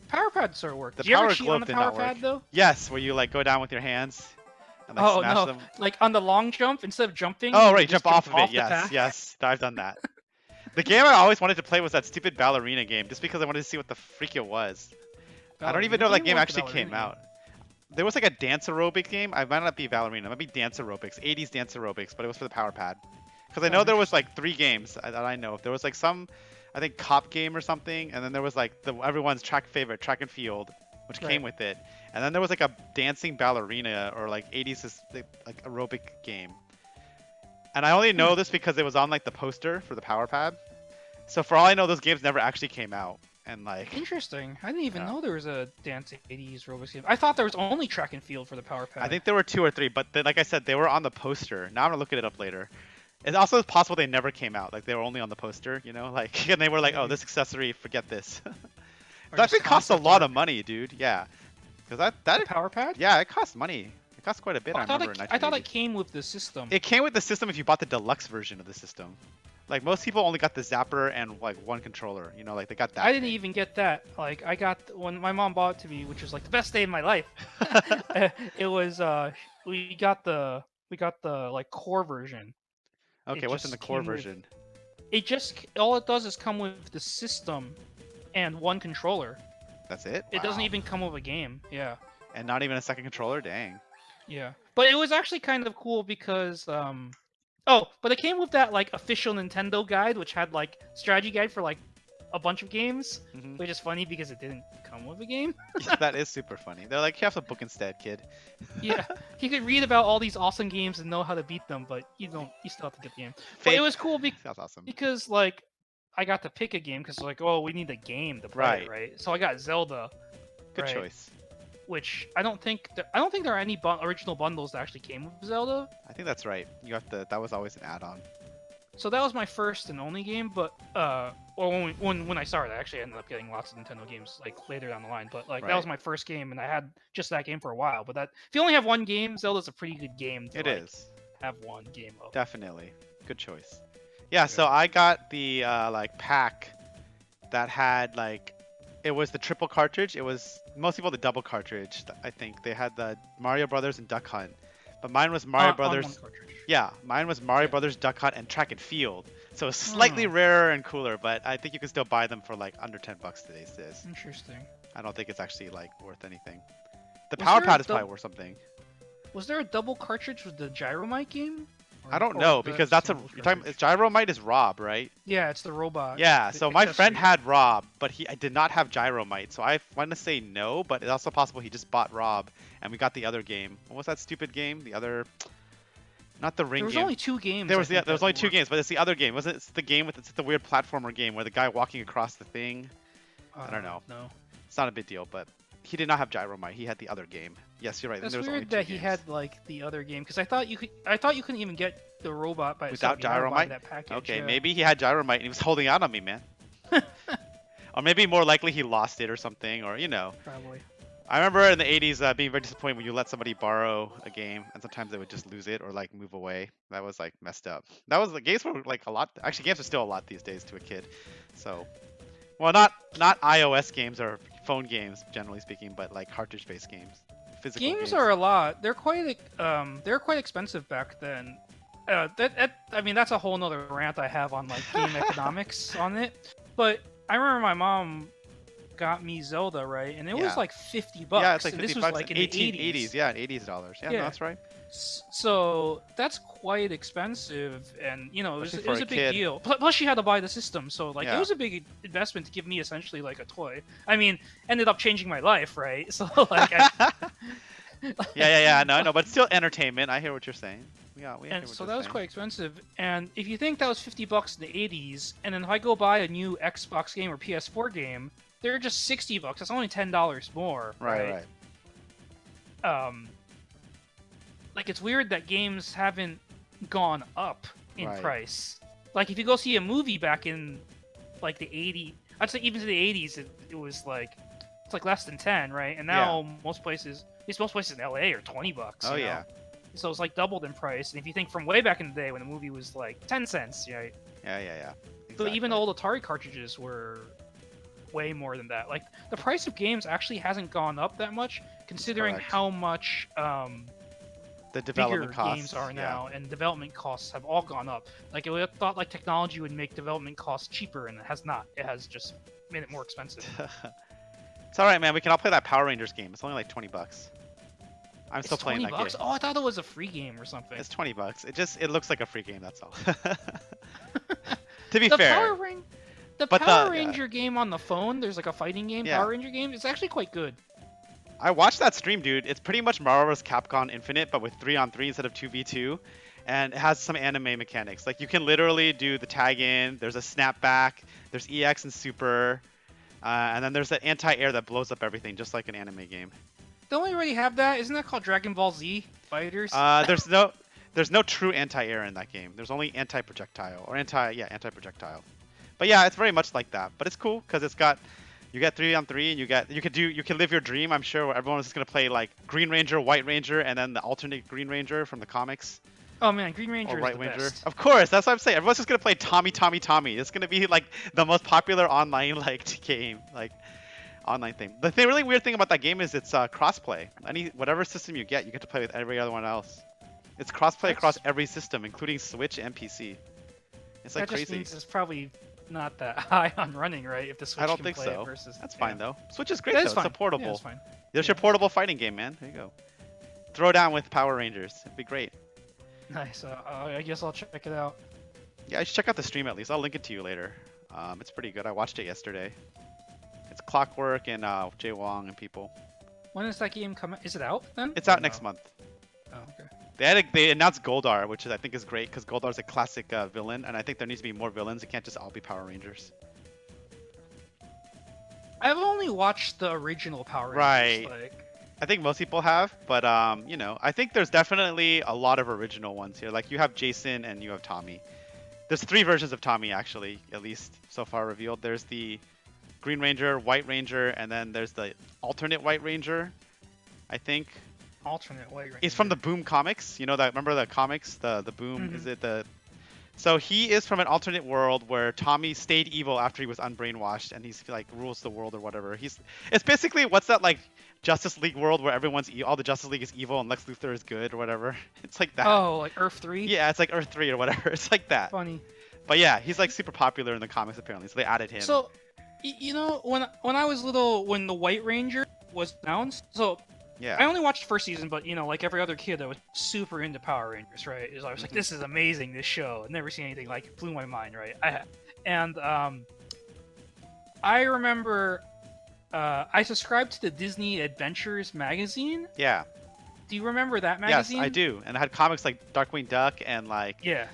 Speaker 2: Power Pad sort of worked.
Speaker 1: The
Speaker 2: Did you ever
Speaker 1: Power
Speaker 2: cheat on
Speaker 1: Glove
Speaker 2: the
Speaker 1: did
Speaker 2: Power
Speaker 1: not work.
Speaker 2: Pad though?
Speaker 1: Yes, where you like go down with your hands and like
Speaker 2: Oh
Speaker 1: smash
Speaker 2: no!
Speaker 1: them.
Speaker 2: Like on the long jump, instead of jumping,
Speaker 1: Oh,
Speaker 2: you
Speaker 1: right,
Speaker 2: would just
Speaker 1: jump off
Speaker 2: jump
Speaker 1: of it.
Speaker 2: off the
Speaker 1: Yes,
Speaker 2: path.
Speaker 1: yes, I've done that. The game I always wanted to play was that stupid ballerina game, just because I wanted to see what the freak it was. I don't even
Speaker 2: Ballerina
Speaker 1: know if that
Speaker 2: game?
Speaker 1: game
Speaker 2: What was the
Speaker 1: actually
Speaker 2: ballerina
Speaker 1: came
Speaker 2: game?
Speaker 1: out. There was like a dance aerobic game. I might not be ballerina. It might be dance aerobics, 80s dance aerobics, but it was for the Power Pad. Because I
Speaker 2: Oh,
Speaker 1: know there was
Speaker 2: interesting.
Speaker 1: like 3 games that I know of. There was like some, I think, cop game or something, and then there was like the everyone's track and field, which came
Speaker 2: Right.
Speaker 1: with it, and then there was like a dancing ballerina or like 80s like aerobic game. And I only
Speaker 2: Hmm.
Speaker 1: know this because it was on like the poster for the Power Pad. So for all I know, those games never actually came out. And like,
Speaker 2: Interesting. I didn't even
Speaker 1: yeah.
Speaker 2: know there was a Dance 80s Roblox game. I thought there was only track and field for the Power
Speaker 1: I
Speaker 2: Pad.
Speaker 1: think there were 2 or 3, but like I said, they were on the poster. Now I'm gonna look it up later. It's also possible they never came out. Like they were only on the poster, like, and they were like, oh,
Speaker 2: Maybe.
Speaker 1: this accessory, forget this.
Speaker 2: Or
Speaker 1: That
Speaker 2: just
Speaker 1: thing costs a
Speaker 2: concept
Speaker 1: lot
Speaker 2: art.
Speaker 1: of money, dude. Yeah, because
Speaker 2: The Power Pad?
Speaker 1: yeah, it costs money. It costs quite a bit.
Speaker 2: Oh,
Speaker 1: I remember in
Speaker 2: I thought
Speaker 1: 1980.
Speaker 2: it came with the system.
Speaker 1: It came with the system if you bought the deluxe version of the system. Like most people only got the zapper and like one controller. Like they got that.
Speaker 2: I didn't
Speaker 1: thing.
Speaker 2: even get that. Like I got when my mom bought it to me, which was like the best day of my life. It was we got the like core version.
Speaker 1: Okay,
Speaker 2: It
Speaker 1: what's in the
Speaker 2: just
Speaker 1: core
Speaker 2: came with
Speaker 1: version?
Speaker 2: it just all it does is come with the system and one controller.
Speaker 1: That's it.
Speaker 2: It doesn't
Speaker 1: Wow.
Speaker 2: even come with a game. Yeah.
Speaker 1: And not even a second controller. Dang.
Speaker 2: Yeah. But it was actually kind of cool because oh, but it came with that like official Nintendo guide which had like strategy guide for like a bunch of games,
Speaker 1: Hmm.
Speaker 2: which is funny because it didn't come with a game.
Speaker 1: That is super funny. They're like, you have a book instead, kid.
Speaker 2: Yeah, you could read about all these awesome games and know how to beat them, but you don't. You still have to get the game. But it
Speaker 1: Fake.
Speaker 2: was cool
Speaker 1: That's awesome.
Speaker 2: because like I got to pick a game because like, oh, we need a game to play
Speaker 1: Right.
Speaker 2: it, right? So I got Zelda,
Speaker 1: Good
Speaker 2: right?
Speaker 1: choice.
Speaker 2: Which I don't think there are any original bundles that actually came with Zelda.
Speaker 1: I think that's right. You have to. That was always an add-on.
Speaker 2: So that was my first and only game, but or when I started, I actually ended up getting lots of Nintendo games like later down the line. But like that was
Speaker 1: Right.
Speaker 2: my first game, and I had just that game for a while. But that if you only have one game, Zelda's a pretty good game to
Speaker 1: It
Speaker 2: like
Speaker 1: is.
Speaker 2: have one game of.
Speaker 1: Definitely. Good choice. Yeah, so
Speaker 2: Yeah.
Speaker 1: I got the like pack that had like it was the triple cartridge. It was most people the double cartridge. I think they had the Mario Brothers and Duck Hunt, but mine was Mario
Speaker 2: On one
Speaker 1: Brothers.
Speaker 2: cartridge.
Speaker 1: Yeah, mine was Mario
Speaker 2: Yeah.
Speaker 1: Brothers, Duck Hunt, and Track and Field. So it's slightly
Speaker 2: Hmm.
Speaker 1: rarer and cooler, but I think you can still buy them for like under $10 these days.
Speaker 2: Interesting.
Speaker 1: I don't think it's actually like worth anything. The
Speaker 2: Was
Speaker 1: Power
Speaker 2: there a
Speaker 1: Pad is probably worth something.
Speaker 2: Was there a double cartridge with the Gyromite game?
Speaker 1: I don't
Speaker 2: Or
Speaker 1: know
Speaker 2: the
Speaker 1: because that's a
Speaker 2: single
Speaker 1: you're talking
Speaker 2: cartridge?
Speaker 1: Gyromite is Rob, right?
Speaker 2: Yeah, it's the robot.
Speaker 1: Yeah,
Speaker 2: the
Speaker 1: so my friend
Speaker 2: accessory.
Speaker 1: had Rob, but I did not have Gyromite, so I want to say no, but it's also possible he just bought Rob, and we got the other game. What was that stupid game? The other, not the ring
Speaker 2: There was
Speaker 1: game.
Speaker 2: only two games.
Speaker 1: There
Speaker 2: I
Speaker 1: was
Speaker 2: think,
Speaker 1: there was
Speaker 2: that
Speaker 1: only two
Speaker 2: worked.
Speaker 1: games, but it's the other game. Wasn't it? It's the game with it's the weird platformer game where the guy walking across the thing. I don't know.
Speaker 2: No.
Speaker 1: It's not a big deal, but he did not have Gyromite. He had the other game. Yes, you're right.
Speaker 2: That's
Speaker 1: There was only
Speaker 2: weird
Speaker 1: two
Speaker 2: that he
Speaker 1: games.
Speaker 2: had like the other game because I thought you could. I thought you couldn't even get the robot by itself.
Speaker 1: Without
Speaker 2: You had to buy
Speaker 1: Gyromite?
Speaker 2: that package.
Speaker 1: Okay,
Speaker 2: yeah.
Speaker 1: maybe he had Gyromite and he was holding out on me, man. Or maybe more likely he lost it or something, or you know.
Speaker 2: Probably.
Speaker 1: I remember in the 80s being very disappointed when you let somebody borrow a game and sometimes they would just lose it or like move away. That was like messed up. That was the games were like a lot. Actually, games are still a lot these days to a kid. So, well, not iOS games or phone games generally speaking, but like cartridge-based games, physical
Speaker 2: Games are a lot. They're quite expensive back then. I mean that's a whole nother rant I have on like game economics on it. But I remember my mom got me Zelda, right? And it was
Speaker 1: Yeah.
Speaker 2: like $50.
Speaker 1: Yeah, it's like
Speaker 2: And
Speaker 1: 50
Speaker 2: this was
Speaker 1: bucks.
Speaker 2: like in
Speaker 1: 1880s,
Speaker 2: the 80s.
Speaker 1: yeah, $80s dollars. Yeah, no,
Speaker 2: Yeah.
Speaker 1: that's right.
Speaker 2: So that's quite expensive, and you know
Speaker 1: Especially
Speaker 2: it
Speaker 1: for
Speaker 2: was
Speaker 1: a
Speaker 2: a big
Speaker 1: kid.
Speaker 2: deal. Plus, she had to buy the system, so like it
Speaker 1: Yeah.
Speaker 2: was a big investment to give me essentially like a toy. I mean, ended up changing my life, right? So like,
Speaker 1: Yeah. No, I know, but still entertainment. I hear what you're saying. Yeah, we hear
Speaker 2: and
Speaker 1: what
Speaker 2: so
Speaker 1: you're
Speaker 2: that was
Speaker 1: saying.
Speaker 2: quite expensive. And if you think that was $50 in the '80s, and then if I go buy a new Xbox game or PS4 game, they're just $60. That's only $10 more,
Speaker 1: Right.
Speaker 2: Like it's weird that games haven't gone up in
Speaker 1: Right.
Speaker 2: price. Like if you go see a movie back in like the '80s, I'd say even to the '80s, it was like it's like less than 10, right? And now most places, at least most places in LA, are $20.
Speaker 1: Oh
Speaker 2: you know?
Speaker 1: yeah.
Speaker 2: So it's like doubled in price. And if you think from way back in the day when the movie was like 10 cents, right?
Speaker 1: Yeah.
Speaker 2: But even
Speaker 1: Exactly.
Speaker 2: old Atari cartridges were way more than that. Like the price of games actually hasn't gone up that much, considering
Speaker 1: Correct.
Speaker 2: how much
Speaker 1: The
Speaker 2: bigger
Speaker 1: development costs.
Speaker 2: games are
Speaker 1: yeah.
Speaker 2: now, and development costs have all gone up. Like it would thought like technology would make development costs cheaper, and it has not. It has just made it more expensive.
Speaker 1: It's all right, man. We can all play that Power Rangers game. It's only like 20 bucks. I'm
Speaker 2: It's
Speaker 1: still playing that
Speaker 2: $20.
Speaker 1: game.
Speaker 2: Oh, I thought it was a free game or something.
Speaker 1: It's 20 bucks. It looks like a free game. That's all. To be
Speaker 2: the
Speaker 1: fair.
Speaker 2: Power
Speaker 1: yeah.
Speaker 2: Ranger game on the phone. There's like a fighting game,
Speaker 1: Yeah.
Speaker 2: Power Ranger game. It's actually quite good.
Speaker 1: I watched that stream, dude. It's pretty much Marvel vs. Capcom Infinite, but with 3-on-3 instead of 2v2. And it has some anime mechanics. Like, you can literally do the tag in, there's a snapback, there's EX and Super, and then there's that anti-air that blows up everything, just like an anime game.
Speaker 2: Don't we already have that? Isn't that called Dragon Ball Z Fighters?
Speaker 1: There's no true anti-air in that game. There's only anti-projectile, or anti-projectile. But yeah, it's very much like that. But it's cool, because it's got... You get 3-on-3, and you can live your dream. I'm sure where everyone is just gonna play like Green Ranger, White Ranger, and then the alternate Green Ranger from the comics,
Speaker 2: Oh man, Green Ranger
Speaker 1: or
Speaker 2: is
Speaker 1: White
Speaker 2: the
Speaker 1: Ranger.
Speaker 2: best.
Speaker 1: Of course, that's what I'm saying. Everyone's just gonna play Tommy. It's gonna be like the most popular online like game, like online thing. The really weird thing about that game is it's crossplay. Whatever system you get to play with every other one else. It's crossplay across every system, including Switch and PC. It's like
Speaker 2: That just
Speaker 1: crazy.
Speaker 2: means it's probably not that high on running, right? If the Switch
Speaker 1: I don't
Speaker 2: can
Speaker 1: think
Speaker 2: play
Speaker 1: so.
Speaker 2: it versus
Speaker 1: That's
Speaker 2: yeah.
Speaker 1: fine though. Switch is great
Speaker 2: That
Speaker 1: though.
Speaker 2: is fine.
Speaker 1: It's a portable.
Speaker 2: Yeah, it's fine.
Speaker 1: There's your portable fighting game, man. There you go. Throw down with Power Rangers. It'd be great.
Speaker 2: Nice. I guess I'll check it out.
Speaker 1: Yeah, you should check out the stream at least. I'll link it to you later. It's pretty good. I watched it yesterday. It's Clockwork and Jay Wong and people.
Speaker 2: When is that game coming? Is it out then?
Speaker 1: It's out
Speaker 2: Or
Speaker 1: next
Speaker 2: no?
Speaker 1: month.
Speaker 2: Oh, okay.
Speaker 1: They announced Goldar, which I think is great because Goldar's a classic villain, and I think there needs to be more villains. It can't just all be Power Rangers.
Speaker 2: I've only watched the original Power Rangers.
Speaker 1: Right.
Speaker 2: Like,
Speaker 1: I think most people have, but you know, I think there's definitely a lot of original ones here. Like you have Jason and you have Tommy. There's 3 versions of Tommy actually, at least so far revealed. There's the Green Ranger, White Ranger, and then there's the alternate White Ranger, I think.
Speaker 2: alternate White Ranger.
Speaker 1: He's from the Boom comics. You know that? Remember the comics? The Boom.
Speaker 2: Mhm.
Speaker 1: Is it the? So he is from an alternate world where Tommy stayed evil after he was unbrainwashed, and he's like rules the world or whatever. It's basically what's that like Justice League world where all the Justice League is evil and Lex Luthor is good or whatever. It's like that.
Speaker 2: Oh, like Earth 3?
Speaker 1: Yeah, it's like Earth 3 or whatever. It's like that.
Speaker 2: Funny.
Speaker 1: But yeah, he's like super popular in the comics apparently, so they added him.
Speaker 2: So, you know, when I was little, when the White Ranger was announced, so I
Speaker 1: yeah.
Speaker 2: only watched the first season, but you know, like every other kid, I was super into Power Rangers, right? I was like,
Speaker 1: Mhm.
Speaker 2: this is amazing, this show. I've never seen anything like it. Blew my mind, right? I remember I subscribed to the Disney Adventures magazine.
Speaker 1: Yeah.
Speaker 2: Do you remember that
Speaker 1: Yes,
Speaker 2: magazine?
Speaker 1: I do. And it had comics like Darkwing Duck and like
Speaker 2: Yeah,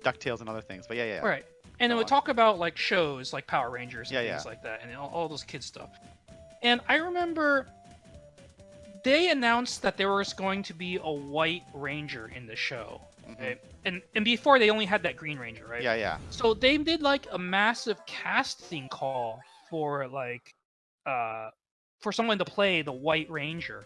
Speaker 1: DuckTales and other things. But yeah.
Speaker 2: right. And it
Speaker 1: Go
Speaker 2: would
Speaker 1: on.
Speaker 2: talk about like shows like Power Rangers and
Speaker 1: Yeah,
Speaker 2: things
Speaker 1: yeah.
Speaker 2: like that, and all those kid stuff. And I remember they announced that there was going to be a White Ranger in the show,
Speaker 1: Mhm.
Speaker 2: right? And before they only had that Green Ranger, right?
Speaker 1: Yeah.
Speaker 2: So they did like a massive casting call for like for someone to play the White Ranger.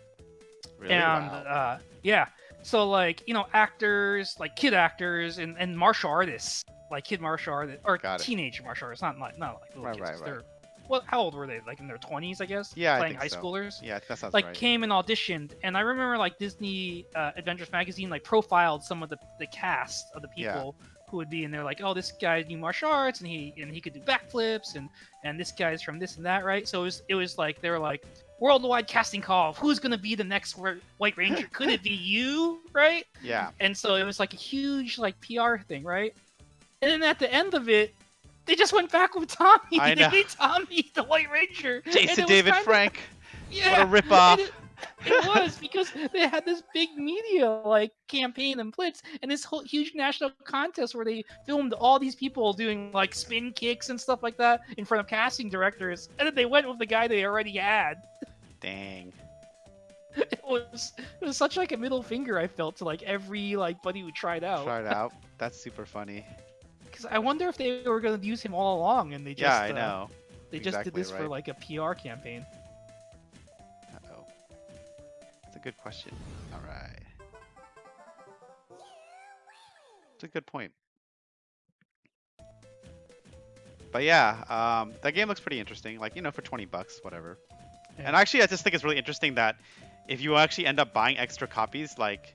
Speaker 1: Really?
Speaker 2: And
Speaker 1: Wow.
Speaker 2: yeah. So like, you know, actors, like kid actors and martial artists, like kid martial artists or
Speaker 1: Got it.
Speaker 2: teenage martial artists, not like little
Speaker 1: Right,
Speaker 2: kids.
Speaker 1: right,
Speaker 2: 'Cause
Speaker 1: right.
Speaker 2: They're well, how old were they? Like in their 20s, I guess.
Speaker 1: Yeah, I
Speaker 2: Playing
Speaker 1: think
Speaker 2: high
Speaker 1: so.
Speaker 2: schoolers.
Speaker 1: Yeah, that sounds
Speaker 2: Like
Speaker 1: right.
Speaker 2: came and auditioned, and I remember like Disney Adventures magazine like profiled some of the cast of the
Speaker 1: Yeah.
Speaker 2: people who would be in there. Like, oh, this guy knew martial arts, and he could do backflips, and this guy's from this and that, right? So it was like they were like worldwide casting call of who's gonna be the next White Ranger. Could it be you, right?
Speaker 1: Yeah.
Speaker 2: And so it was like a huge like PR thing, right? And then at the end of it, they just went back with Tommy.
Speaker 1: I know.
Speaker 2: They made Tommy the White Ranger. And
Speaker 1: Jason
Speaker 2: it was
Speaker 1: David
Speaker 2: kinda-
Speaker 1: Frank.
Speaker 2: Yeah,
Speaker 1: What a ripoff.
Speaker 2: and it was because they had this big media like campaign and blitz, and this whole huge national contest where they filmed all these people doing like spin kicks and stuff like that in front of casting directors, and then they went with the guy they already had.
Speaker 1: Dang.
Speaker 2: It was such like a middle finger I felt to like every like buddy who tried out.
Speaker 1: Try it out. That's super funny.
Speaker 2: Because I wonder if they were going to use him all along, and they just
Speaker 1: Yeah, I know.
Speaker 2: they just did
Speaker 1: Exactly
Speaker 2: this for
Speaker 1: right.
Speaker 2: like a PR campaign.
Speaker 1: Uh-oh. That's a good question. All right. It's a good point. But yeah, that game looks pretty interesting. Like, you know, for 20 bucks, whatever.
Speaker 2: Yeah.
Speaker 1: And actually, I just think it's really interesting that if you actually end up buying extra copies, like,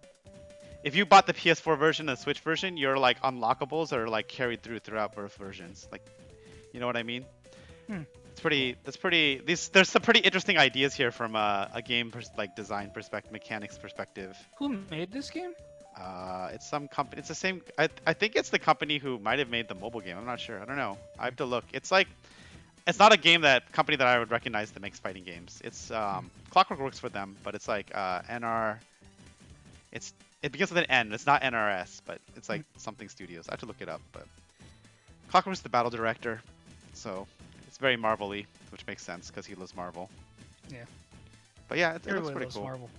Speaker 1: if you bought the PS4 version and the Switch version, your like unlockables are like carried throughout both versions. Like, you know what I mean?
Speaker 2: Hmm.
Speaker 1: There's some pretty interesting ideas here from a game like design perspective, mechanics perspective.
Speaker 2: Who made this game?
Speaker 1: It's some company. It's the same. I think it's the company who might have made the mobile game. I'm not sure. I don't know. I have to look. It's like, it's not a company that I would recognize that makes fighting games. It's Clockwork works for them, but it's like NR. It begins with an N. It's not NRS, but it's like something studios. I have to look it up. But Clockwork's the battle director, so it's very Marvel-y, which makes sense because he loves Marvel.
Speaker 2: Yeah.
Speaker 1: But yeah, it looks
Speaker 2: Everybody
Speaker 1: pretty
Speaker 2: loves
Speaker 1: cool.
Speaker 2: Marvel.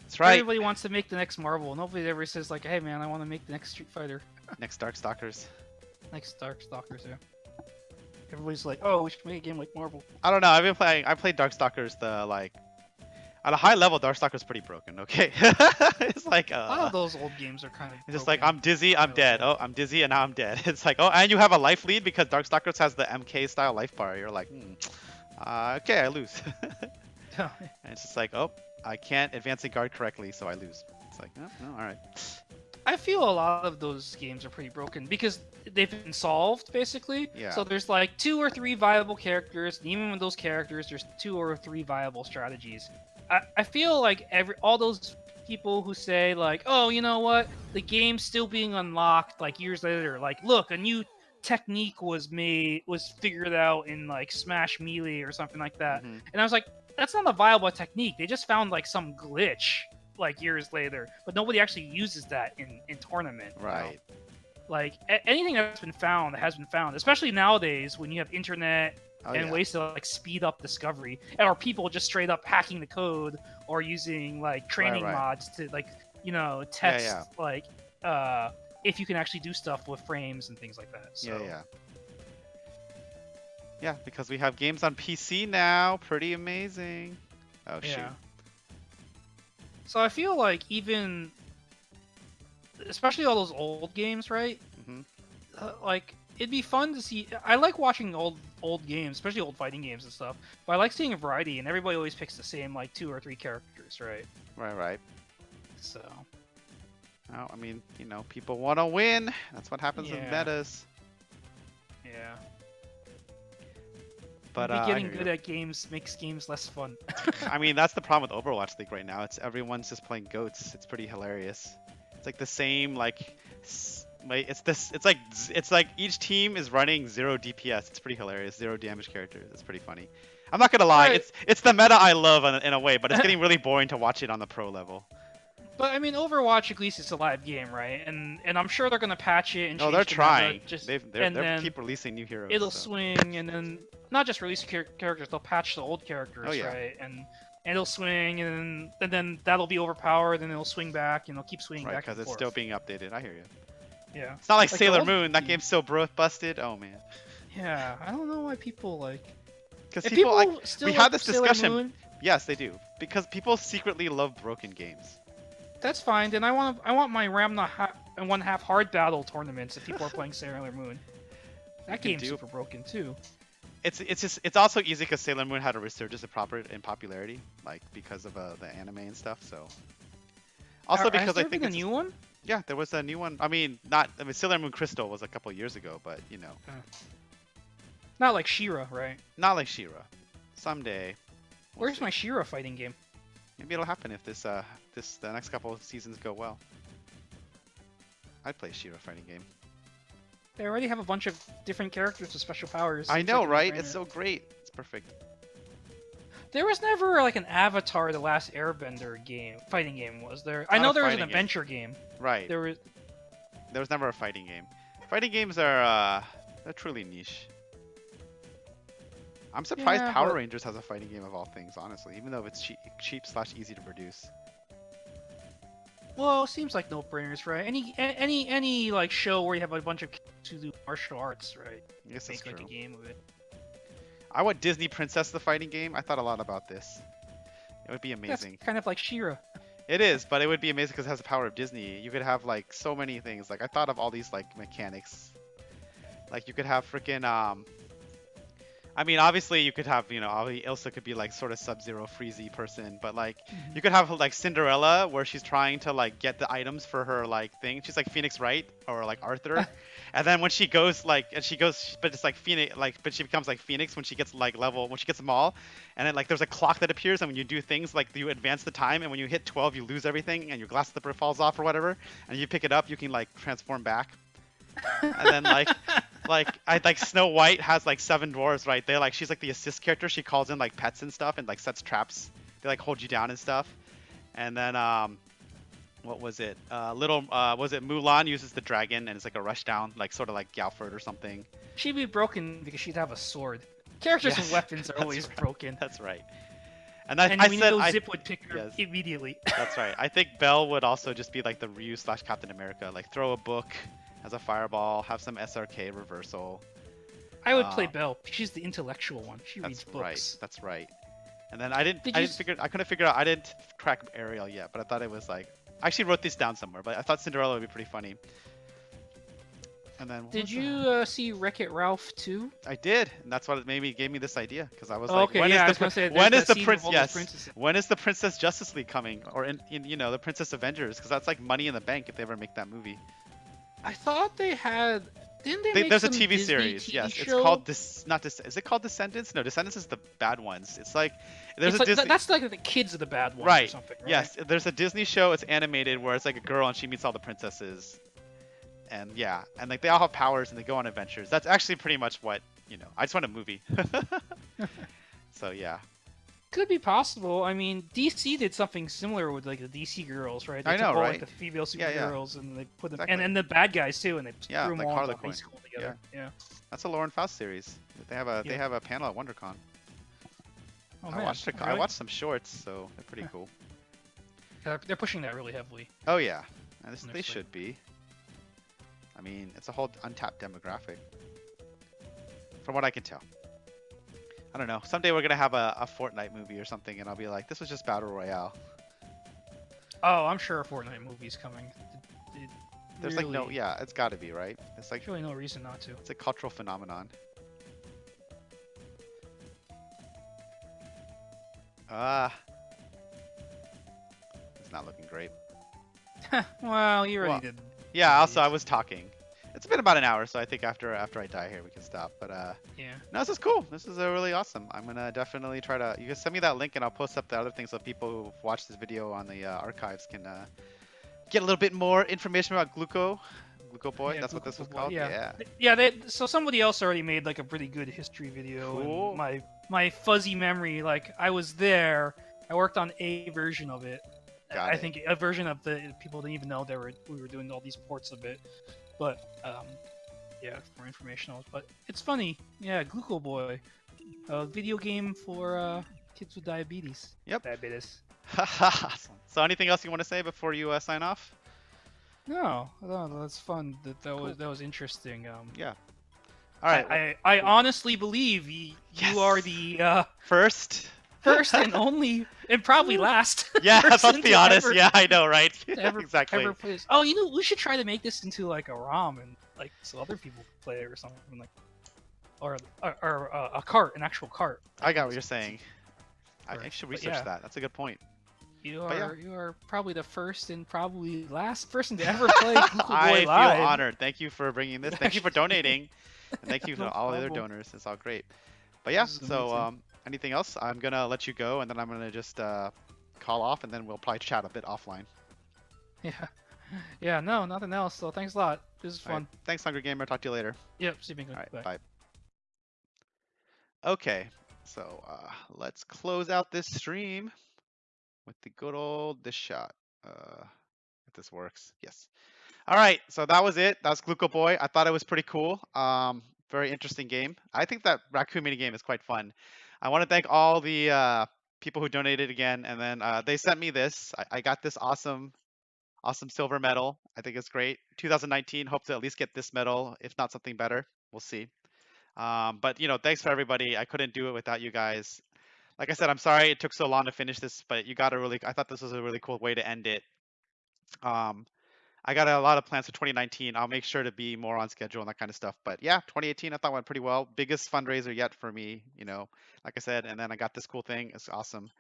Speaker 1: That's right.
Speaker 2: Everybody wants to make the next Marvel. Nobody ever says like, "Hey man, I want to make the next Street Fighter,
Speaker 1: Next Darkstalkers.
Speaker 2: next Darkstalkers." Yeah. Everybody's like, "Oh, we should make a game like Marvel."
Speaker 1: I don't know. I've been playing. I played Darkstalkers. The like at a high level, Darkstalker's pretty broken. Okay, it's like
Speaker 2: A lot of those old games are kind of.
Speaker 1: it's just like
Speaker 2: broken.
Speaker 1: I'm dizzy, I'm dead. Oh, I'm dizzy, and now I'm dead. It's like, oh, and you have a life lead because Darkstalkers has the MK style life bar. You're like, okay, I lose. And it's just like, oh, I can't advance a guard correctly, so I lose. It's like, oh, no, all right.
Speaker 2: I feel a lot of those games are pretty broken because they've been solved basically.
Speaker 1: Yeah.
Speaker 2: So there's like 2 or 3 viable characters, and even with those characters, there's 2 or 3 viable strategies. I feel like all those people who say like, oh, you know what, the game's still being unlocked like years later. Like, look, a new technique was figured out in like Smash Melee or something like that.
Speaker 1: Mhm.
Speaker 2: And I was like, that's not a viable technique. They just found like some glitch like years later, but nobody actually uses that in tournament. You know?
Speaker 1: Right.
Speaker 2: Like anything that's been found has been found, especially nowadays when you have internet
Speaker 1: Oh
Speaker 2: and
Speaker 1: yeah.
Speaker 2: ways to like speed up discovery, or people just straight up hacking the code or using like training
Speaker 1: right.
Speaker 2: mods to like test
Speaker 1: Yeah.
Speaker 2: like if you can actually do stuff with frames and things like that. So
Speaker 1: Yeah. Yeah, because we have games on PC now. Pretty amazing. Oh shoot.
Speaker 2: yeah. So I feel like even especially all those old games, right?
Speaker 1: hmm
Speaker 2: Like it'd be fun to see. I like watching old games, especially old fighting games and stuff. But I like seeing a variety, and everybody always picks the same like 2 or 3 characters, right?
Speaker 1: Right.
Speaker 2: So
Speaker 1: Oh, I mean, people want to win. That's what happens in
Speaker 2: yeah,
Speaker 1: metas.
Speaker 2: yeah.
Speaker 1: But
Speaker 2: Maybe
Speaker 1: I
Speaker 2: getting
Speaker 1: hear
Speaker 2: good
Speaker 1: you.
Speaker 2: at games makes games less fun.
Speaker 1: I mean, that's the problem with Overwatch League right now. It's everyone's just playing goats. It's pretty hilarious. It's like the same it's like each team is running 0 DPS. It's pretty hilarious. 0 damage characters. It's pretty funny. I'm not gonna lie.
Speaker 2: Right.
Speaker 1: It's the meta I love in a way, but it's getting really boring to watch it on the pro level.
Speaker 2: But I mean, Overwatch at least it's a live game, right? And I'm sure they're gonna patch it and
Speaker 1: No,
Speaker 2: change
Speaker 1: they're
Speaker 2: the meta
Speaker 1: trying.
Speaker 2: just
Speaker 1: They're
Speaker 2: and then
Speaker 1: keep releasing new heroes.
Speaker 2: it'll
Speaker 1: So.
Speaker 2: swing, and then not just release characters, they'll patch the old characters,
Speaker 1: Oh, yeah.
Speaker 2: right? And it'll swing, and then that'll be overpowered, and it'll swing back, and it'll keep swinging
Speaker 1: Right,
Speaker 2: back
Speaker 1: because
Speaker 2: and
Speaker 1: it's
Speaker 2: forth.
Speaker 1: still being updated. I hear you.
Speaker 2: Yeah.
Speaker 1: It's not like
Speaker 2: Like the
Speaker 1: Sailor
Speaker 2: old
Speaker 1: Moon. That
Speaker 2: game.
Speaker 1: game's so busted. Oh man.
Speaker 2: Yeah, I don't know why people like.
Speaker 1: Because
Speaker 2: If
Speaker 1: people like
Speaker 2: still
Speaker 1: we
Speaker 2: like
Speaker 1: had this
Speaker 2: Sailor
Speaker 1: discussion.
Speaker 2: Moon,
Speaker 1: Yes, they do. Because people secretly love broken games.
Speaker 2: that's fine. Then I want my Ramna and 1/2 hard battle tournaments if people are playing Sailor Moon. That
Speaker 1: can
Speaker 2: game's
Speaker 1: do-
Speaker 2: super broken too.
Speaker 1: It's also easy because Sailor Moon had a resurgence in popularity, like because of the anime and stuff. So. Also
Speaker 2: Has
Speaker 1: because I
Speaker 2: there
Speaker 1: think
Speaker 2: been a new one?
Speaker 1: yeah, there was a new one. I mean, Sailor Moon Crystal was a couple years ago, but
Speaker 2: Not like She-Ra, right?
Speaker 1: not like She-Ra. Someday. we'll
Speaker 2: Where's
Speaker 1: see.
Speaker 2: my She-Ra fighting game?
Speaker 1: Maybe it'll happen if the next couple of seasons go well. I'd play She-Ra fighting game.
Speaker 2: They already have a bunch of different characters with special powers.
Speaker 1: I
Speaker 2: It's
Speaker 1: know,
Speaker 2: like a
Speaker 1: right?
Speaker 2: no-brainer.
Speaker 1: It's so great. It's perfect.
Speaker 2: There was never like an Avatar: The Last Airbender game, fighting game, was there? I
Speaker 1: Not
Speaker 2: know
Speaker 1: a
Speaker 2: there was an
Speaker 1: fighting game.
Speaker 2: adventure game.
Speaker 1: Right.
Speaker 2: There was.
Speaker 1: There was never a fighting game. Fighting games are they're truly niche. I'm surprised
Speaker 2: Yeah,
Speaker 1: Power
Speaker 2: but-
Speaker 1: Rangers has a fighting game of all things, honestly, even though it's cheap/easy to produce.
Speaker 2: Well, it seems like no-brainers, right? Any like show where you have a bunch of kids who do martial arts, right?
Speaker 1: I guess that's
Speaker 2: Make like
Speaker 1: true.
Speaker 2: a game of it.
Speaker 1: I want Disney Princess the fighting game. I thought a lot about this. It would be amazing.
Speaker 2: That's kind of like She-Ra.
Speaker 1: It is, but it would be amazing because it has the power of Disney. You could have like so many things. Like I thought of all these like mechanics. Like you could have freaking I mean, obviously you could have, Ilsa could be like sort of Sub-Zero Freezy person, but like you could have like Cinderella where she's trying to like get the items for her like thing. She's like Phoenix Wright or like Arthur. And then when she goes but it's like Phoenix, but she becomes like Phoenix when she gets when she gets them all. And then like there's a clock that appears, and when you do things like you advance the time, and when you hit 12 you lose everything and your glass slipper falls off or whatever, and you pick it up, you can like transform back. And then like Snow White has like 7 dwarves, right? She's like the assist character. She calls in like pets and stuff and like sets traps. They like hold you down and stuff. And then what was it? Was it Mulan uses the dragon and it's like a rush down, like sort of like Galford or something.
Speaker 2: She'd be broken because she'd have a sword. Characters
Speaker 1: Yes,
Speaker 2: with weapons are
Speaker 1: that's
Speaker 2: always
Speaker 1: right.
Speaker 2: broken.
Speaker 1: That's right. And
Speaker 2: And
Speaker 1: I
Speaker 2: we
Speaker 1: said
Speaker 2: know Zip would pick her
Speaker 1: yes.
Speaker 2: immediately.
Speaker 1: That's right. I think Belle would also just be like the Ryu/Captain America. Like throw a book as a fireball, have some SRK reversal.
Speaker 2: I would play Belle. She's the intellectual one. She reads
Speaker 1: That's
Speaker 2: books.
Speaker 1: right. That's right. And then I couldn't figure out. I didn't crack Ariel yet, but I thought it was like. I actually wrote this down somewhere, but I thought Cinderella would be pretty funny. And then
Speaker 2: Did you see Wreck-It Ralph 2?
Speaker 1: I did, and that's what gave me this idea because I was
Speaker 2: Oh,
Speaker 1: like,
Speaker 2: okay,
Speaker 1: when
Speaker 2: yeah, I
Speaker 1: is
Speaker 2: was gonna say,
Speaker 1: when
Speaker 2: there's
Speaker 1: is
Speaker 2: that
Speaker 1: the
Speaker 2: scene
Speaker 1: prince?
Speaker 2: with all those
Speaker 1: Yes,
Speaker 2: princesses.
Speaker 1: when is the Princess Justice League coming, or in the Princess Avengers? Because that's like money in the bank if they ever make that movie.
Speaker 2: I thought they had. Didn't they make
Speaker 1: There's a
Speaker 2: some
Speaker 1: TV
Speaker 2: Disney
Speaker 1: series.
Speaker 2: TV
Speaker 1: Yes,
Speaker 2: show?
Speaker 1: it's called this. Not this. Is it called Descendants? No, Descendants is the bad ones. It's like there's
Speaker 2: It's
Speaker 1: a
Speaker 2: like,
Speaker 1: Disney.
Speaker 2: That's like the kids are the bad ones or
Speaker 1: Right.
Speaker 2: something, right?
Speaker 1: Yes, there's a Disney show. It's animated where it's like a girl and she meets all the princesses, and yeah, and like they all have powers and they go on adventures. That's actually pretty much what I just want a movie. So yeah,
Speaker 2: Could be possible. I mean, DC did something similar with like the DC girls, right? They
Speaker 1: I
Speaker 2: took
Speaker 1: know,
Speaker 2: all like
Speaker 1: right?
Speaker 2: the female
Speaker 1: Yeah, yeah,
Speaker 2: superheroes and they put them, and
Speaker 1: exactly.
Speaker 2: and the bad guys too, and they
Speaker 1: Yeah,
Speaker 2: threw them
Speaker 1: like
Speaker 2: all into high
Speaker 1: Harlequin.
Speaker 2: school
Speaker 1: Yeah,
Speaker 2: together. Yeah.
Speaker 1: that's a Lauren Faust series. They
Speaker 2: Yep.
Speaker 1: have a panel at WonderCon.
Speaker 2: Oh man,
Speaker 1: I
Speaker 2: really?
Speaker 1: watched some shorts, so they're pretty
Speaker 2: Huh.
Speaker 1: cool.
Speaker 2: They're pushing that really heavily
Speaker 1: Oh yeah, and
Speaker 2: on their
Speaker 1: they
Speaker 2: site.
Speaker 1: should be. I mean, it's a whole untapped demographic, from what I can tell. I don't know. Someday we're gonna have a Fortnite movie or something, and I'll be like, this was just battle royale.
Speaker 2: Oh, I'm sure a Fortnite movie's coming.
Speaker 1: There's like no,
Speaker 2: Really,
Speaker 1: yeah, it's got to be right.
Speaker 2: there's really no reason not to.
Speaker 1: It's a cultural phenomenon. Ah, it's not looking great.
Speaker 2: Well, you already
Speaker 1: Well,
Speaker 2: did.
Speaker 1: yeah. Also,
Speaker 2: Indeed.
Speaker 1: I was talking. It's been about an hour, so I think after I die here, we can stop. But
Speaker 2: Yeah.
Speaker 1: no, this is cool. This is really awesome. I'm gonna definitely try to. You can send me that link, and I'll post up the other things so people who watch this video on the archives can get a little bit more information about Gluco. Gluco Boy.
Speaker 2: Yeah,
Speaker 1: That's what
Speaker 2: Gluco
Speaker 1: this was
Speaker 2: Boy.
Speaker 1: called.
Speaker 2: Yeah,
Speaker 1: Yeah.
Speaker 2: yeah. So somebody else already made like a pretty good history video, and
Speaker 1: Cool.
Speaker 2: my fuzzy memory, like I was there. I worked on a version of it.
Speaker 1: Got
Speaker 2: I
Speaker 1: it.
Speaker 2: think a version of the people didn't even know we were doing all these ports of it, but yeah, for informational. But it's funny. Yeah, Gluco Boy, a video game for kids with diabetes.
Speaker 1: Yep.
Speaker 2: Diabetes.
Speaker 1: Awesome. So, anything else you want to say before you sign off?
Speaker 2: No, no, that's fun.
Speaker 1: Cool.
Speaker 2: That was interesting.
Speaker 1: Yeah. All right. Well,
Speaker 2: I honestly believe you are
Speaker 1: yes.
Speaker 2: the
Speaker 1: First.
Speaker 2: first and only, and probably last
Speaker 1: Yeah, let's
Speaker 2: person
Speaker 1: be
Speaker 2: to
Speaker 1: honest.
Speaker 2: ever
Speaker 1: Yeah, I know, right?
Speaker 2: to ever
Speaker 1: Exactly.
Speaker 2: ever play this. Oh, you know, we should try to make this into like a ROM and like so other people can play it or something like, or a cart, an actual cart.
Speaker 1: I got what you're saying. I
Speaker 2: Right.
Speaker 1: should
Speaker 2: But
Speaker 1: research
Speaker 2: yeah,
Speaker 1: that. That's a good point.
Speaker 2: you
Speaker 1: But yeah,
Speaker 2: are probably the first and probably last person to ever play Google
Speaker 1: I
Speaker 2: Boy
Speaker 1: feel
Speaker 2: live.
Speaker 1: honored. Thank you for bringing this. Thank you for donating, and thank you to
Speaker 2: No
Speaker 1: all the other
Speaker 2: problem.
Speaker 1: donors. It's all great. But yeah,
Speaker 2: This is
Speaker 1: so
Speaker 2: amazing.
Speaker 1: anything else? I'm gonna let you go, and then I'm gonna just call off, and then we'll probably chat a bit offline.
Speaker 2: Yeah. Yeah, no, nothing else. So thanks a lot. This is
Speaker 1: All right.
Speaker 2: fun.
Speaker 1: Thanks, Hungry Gamer. Talk to you later.
Speaker 2: Yep, see you, Bingo.
Speaker 1: All right.
Speaker 2: Bye.
Speaker 1: Bye. Okay. So let's close out this stream with the good old this shot. If this works, yes. All right, so that was it. That was Gluco Boy. I thought it was pretty cool. Very interesting game. I think that raccoon mini game is quite fun. I want to thank all the people who donated again, and then they sent me this. I got this awesome silver medal. I think it's great. 2019. Hope to at least get this medal, if not something better. We'll see. But thanks for everybody. I couldn't do it without you guys. Like I said, I'm sorry it took so long to finish this, but you got a really. I thought this was a really cool way to end it. Um, I got a lot of plans for 2019. I'll make sure to be more on schedule and that kind of stuff. But yeah, 2018 I thought went pretty well. Biggest fundraiser yet for me, like I said. And then I got this cool thing. It's awesome.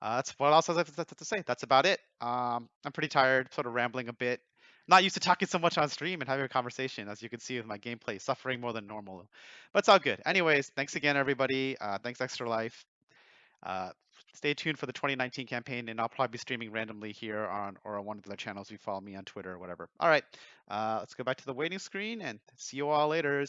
Speaker 1: That's what else I have to say. That's about it. I'm pretty tired, sort of rambling a bit. Not used to talking so much on stream and having a conversation, as you can see with my gameplay, suffering more than normal. But it's all good. Anyways, thanks again, everybody. Thanks, Extra Life. Uh, Stay tuned for the 2019 campaign, and I'll probably be streaming randomly here on one of the other channels. If you follow me on Twitter or whatever. All right, let's go back to the waiting screen and see you all later.